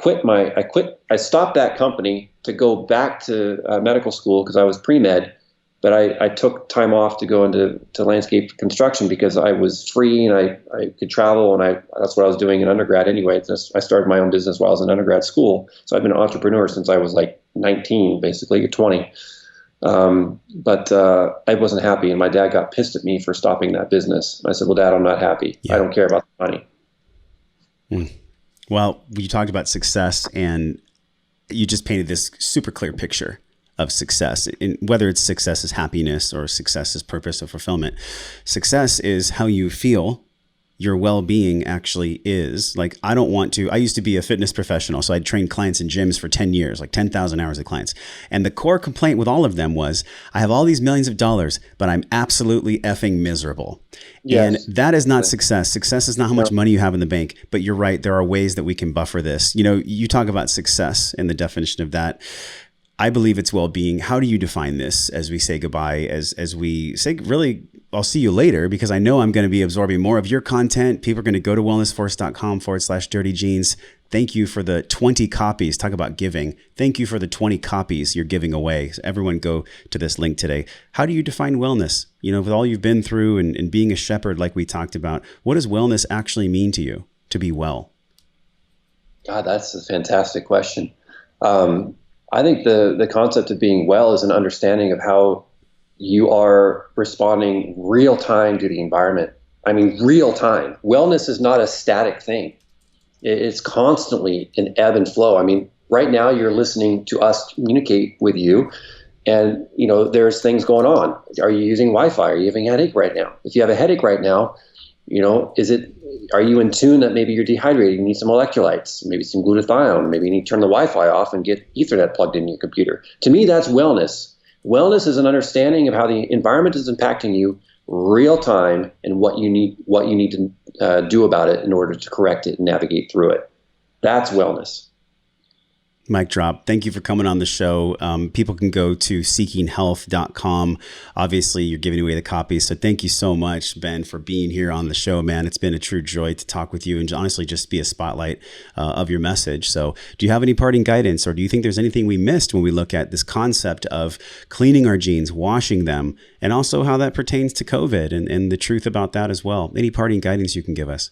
stopped that company to go back to medical school because I was pre-med. But I took time off to go into landscape construction because I was free and I could travel, and that's what I was doing in undergrad anyway. I started my own business while I was in undergrad school. So I've been an entrepreneur since I was like 19, basically 20. But I wasn't happy, and my dad got pissed at me for stopping that business. I said, well, Dad, I'm not happy. I don't care about the money.
Well, you talked about success, and you just painted this super clear picture of success, and whether it's success is happiness or success is purpose or fulfillment. Success is how you feel your well-being actually is. Like, I used to be a fitness professional, so I'd trained clients in gyms for 10 years, like 10,000 hours of clients. And the core complaint with all of them was, I have all these millions of dollars, but I'm absolutely effing miserable. Yes. And that is not success. Success is not how much money you have in the bank, but you're right. There are ways that we can buffer this. You talk about success and the definition of that. I believe it's well-being. How do you define this as we say goodbye, as we say, really, I'll see you later, because I know I'm going to be absorbing more of your content. People are going to go to wellnessforce.com/dirtyjeans. Thank you for the 20 copies. Talk about giving. Thank you for the 20 copies you're giving away. So everyone go to this link today. How do you define wellness? With all you've been through and being a shepherd, like we talked about, what does wellness actually mean to you, to be well?
God, that's a fantastic question. I think the concept of being well is an understanding of how you are responding real time to the environment. I mean, real time. Wellness is not a static thing. It's constantly an ebb and flow. I mean, right now you're listening to us communicate with you, and there's things going on. Are you using Wi-Fi? Are you having a headache right now? If you have a headache right now, are you in tune that maybe you're dehydrated, you need some electrolytes, maybe some glutathione, maybe you need to turn the Wi-Fi off and get Ethernet plugged in your computer? To me, that's wellness. Wellness is an understanding of how the environment is impacting you real time and what you need to do about it in order to correct it and navigate through it. That's wellness.
Mic drop. Thank you for coming on the show. People can go to seekinghealth.com. Obviously, you're giving away the copies. So thank you so much, Ben, for being here on the show, man. It's been a true joy to talk with you and honestly just be a spotlight of your message. So do you have any parting guidance, or do you think there's anything we missed when we look at this concept of cleaning our genes, washing them, and also how that pertains to COVID and the truth about that as well? Any parting guidance you can give us?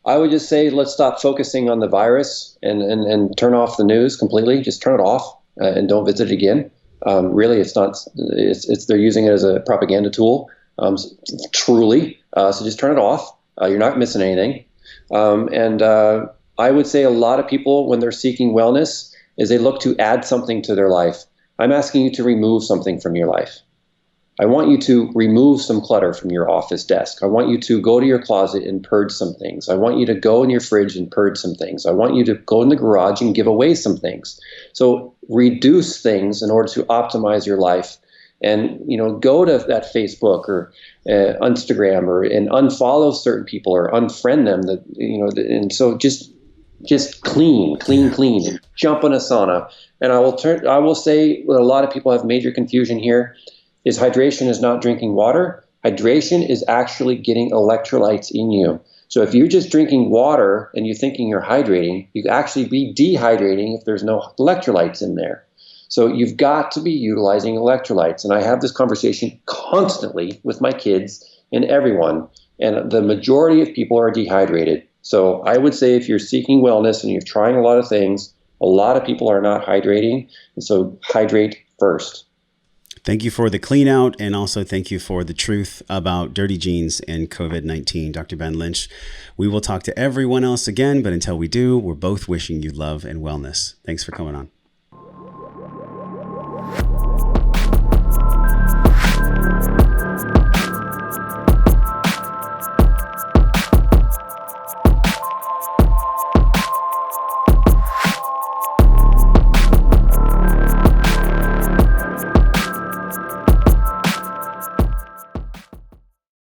I would just say, let's stop focusing on the virus and turn off the news completely. Just turn it off and don't visit it again. Really, it's not. They're using it as a propaganda tool. Truly, so just turn it off. You're not missing anything. And I would say a lot of people, when they're seeking wellness, is they look to add something to their life. I'm asking you to remove something from your life. I want you to remove some clutter from your office desk. I want you to go to your closet and purge some things. I want you to go in your fridge and purge some things. I want you to go in the garage and give away some things. So reduce things in order to optimize your life. And go to that Facebook or Instagram and unfollow certain people or unfriend them. And so just clean, and jump in a sauna. And I will say what a lot of people have major confusion here is hydration is not drinking water. Hydration is actually getting electrolytes in you. So if you're just drinking water and you're thinking you're hydrating, you could actually be dehydrating if there's no electrolytes in there. So you've got to be utilizing electrolytes. And I have this conversation constantly with my kids and everyone. And the majority of people are dehydrated. So I would say if you're seeking wellness and you're trying a lot of things, a lot of people are not hydrating. And so hydrate first.
Thank you for the clean out, and also thank you for the truth about dirty jeans and COVID-19, Dr. Ben Lynch. We will talk to everyone else again, but until we do, we're both wishing you love and wellness. Thanks for coming on.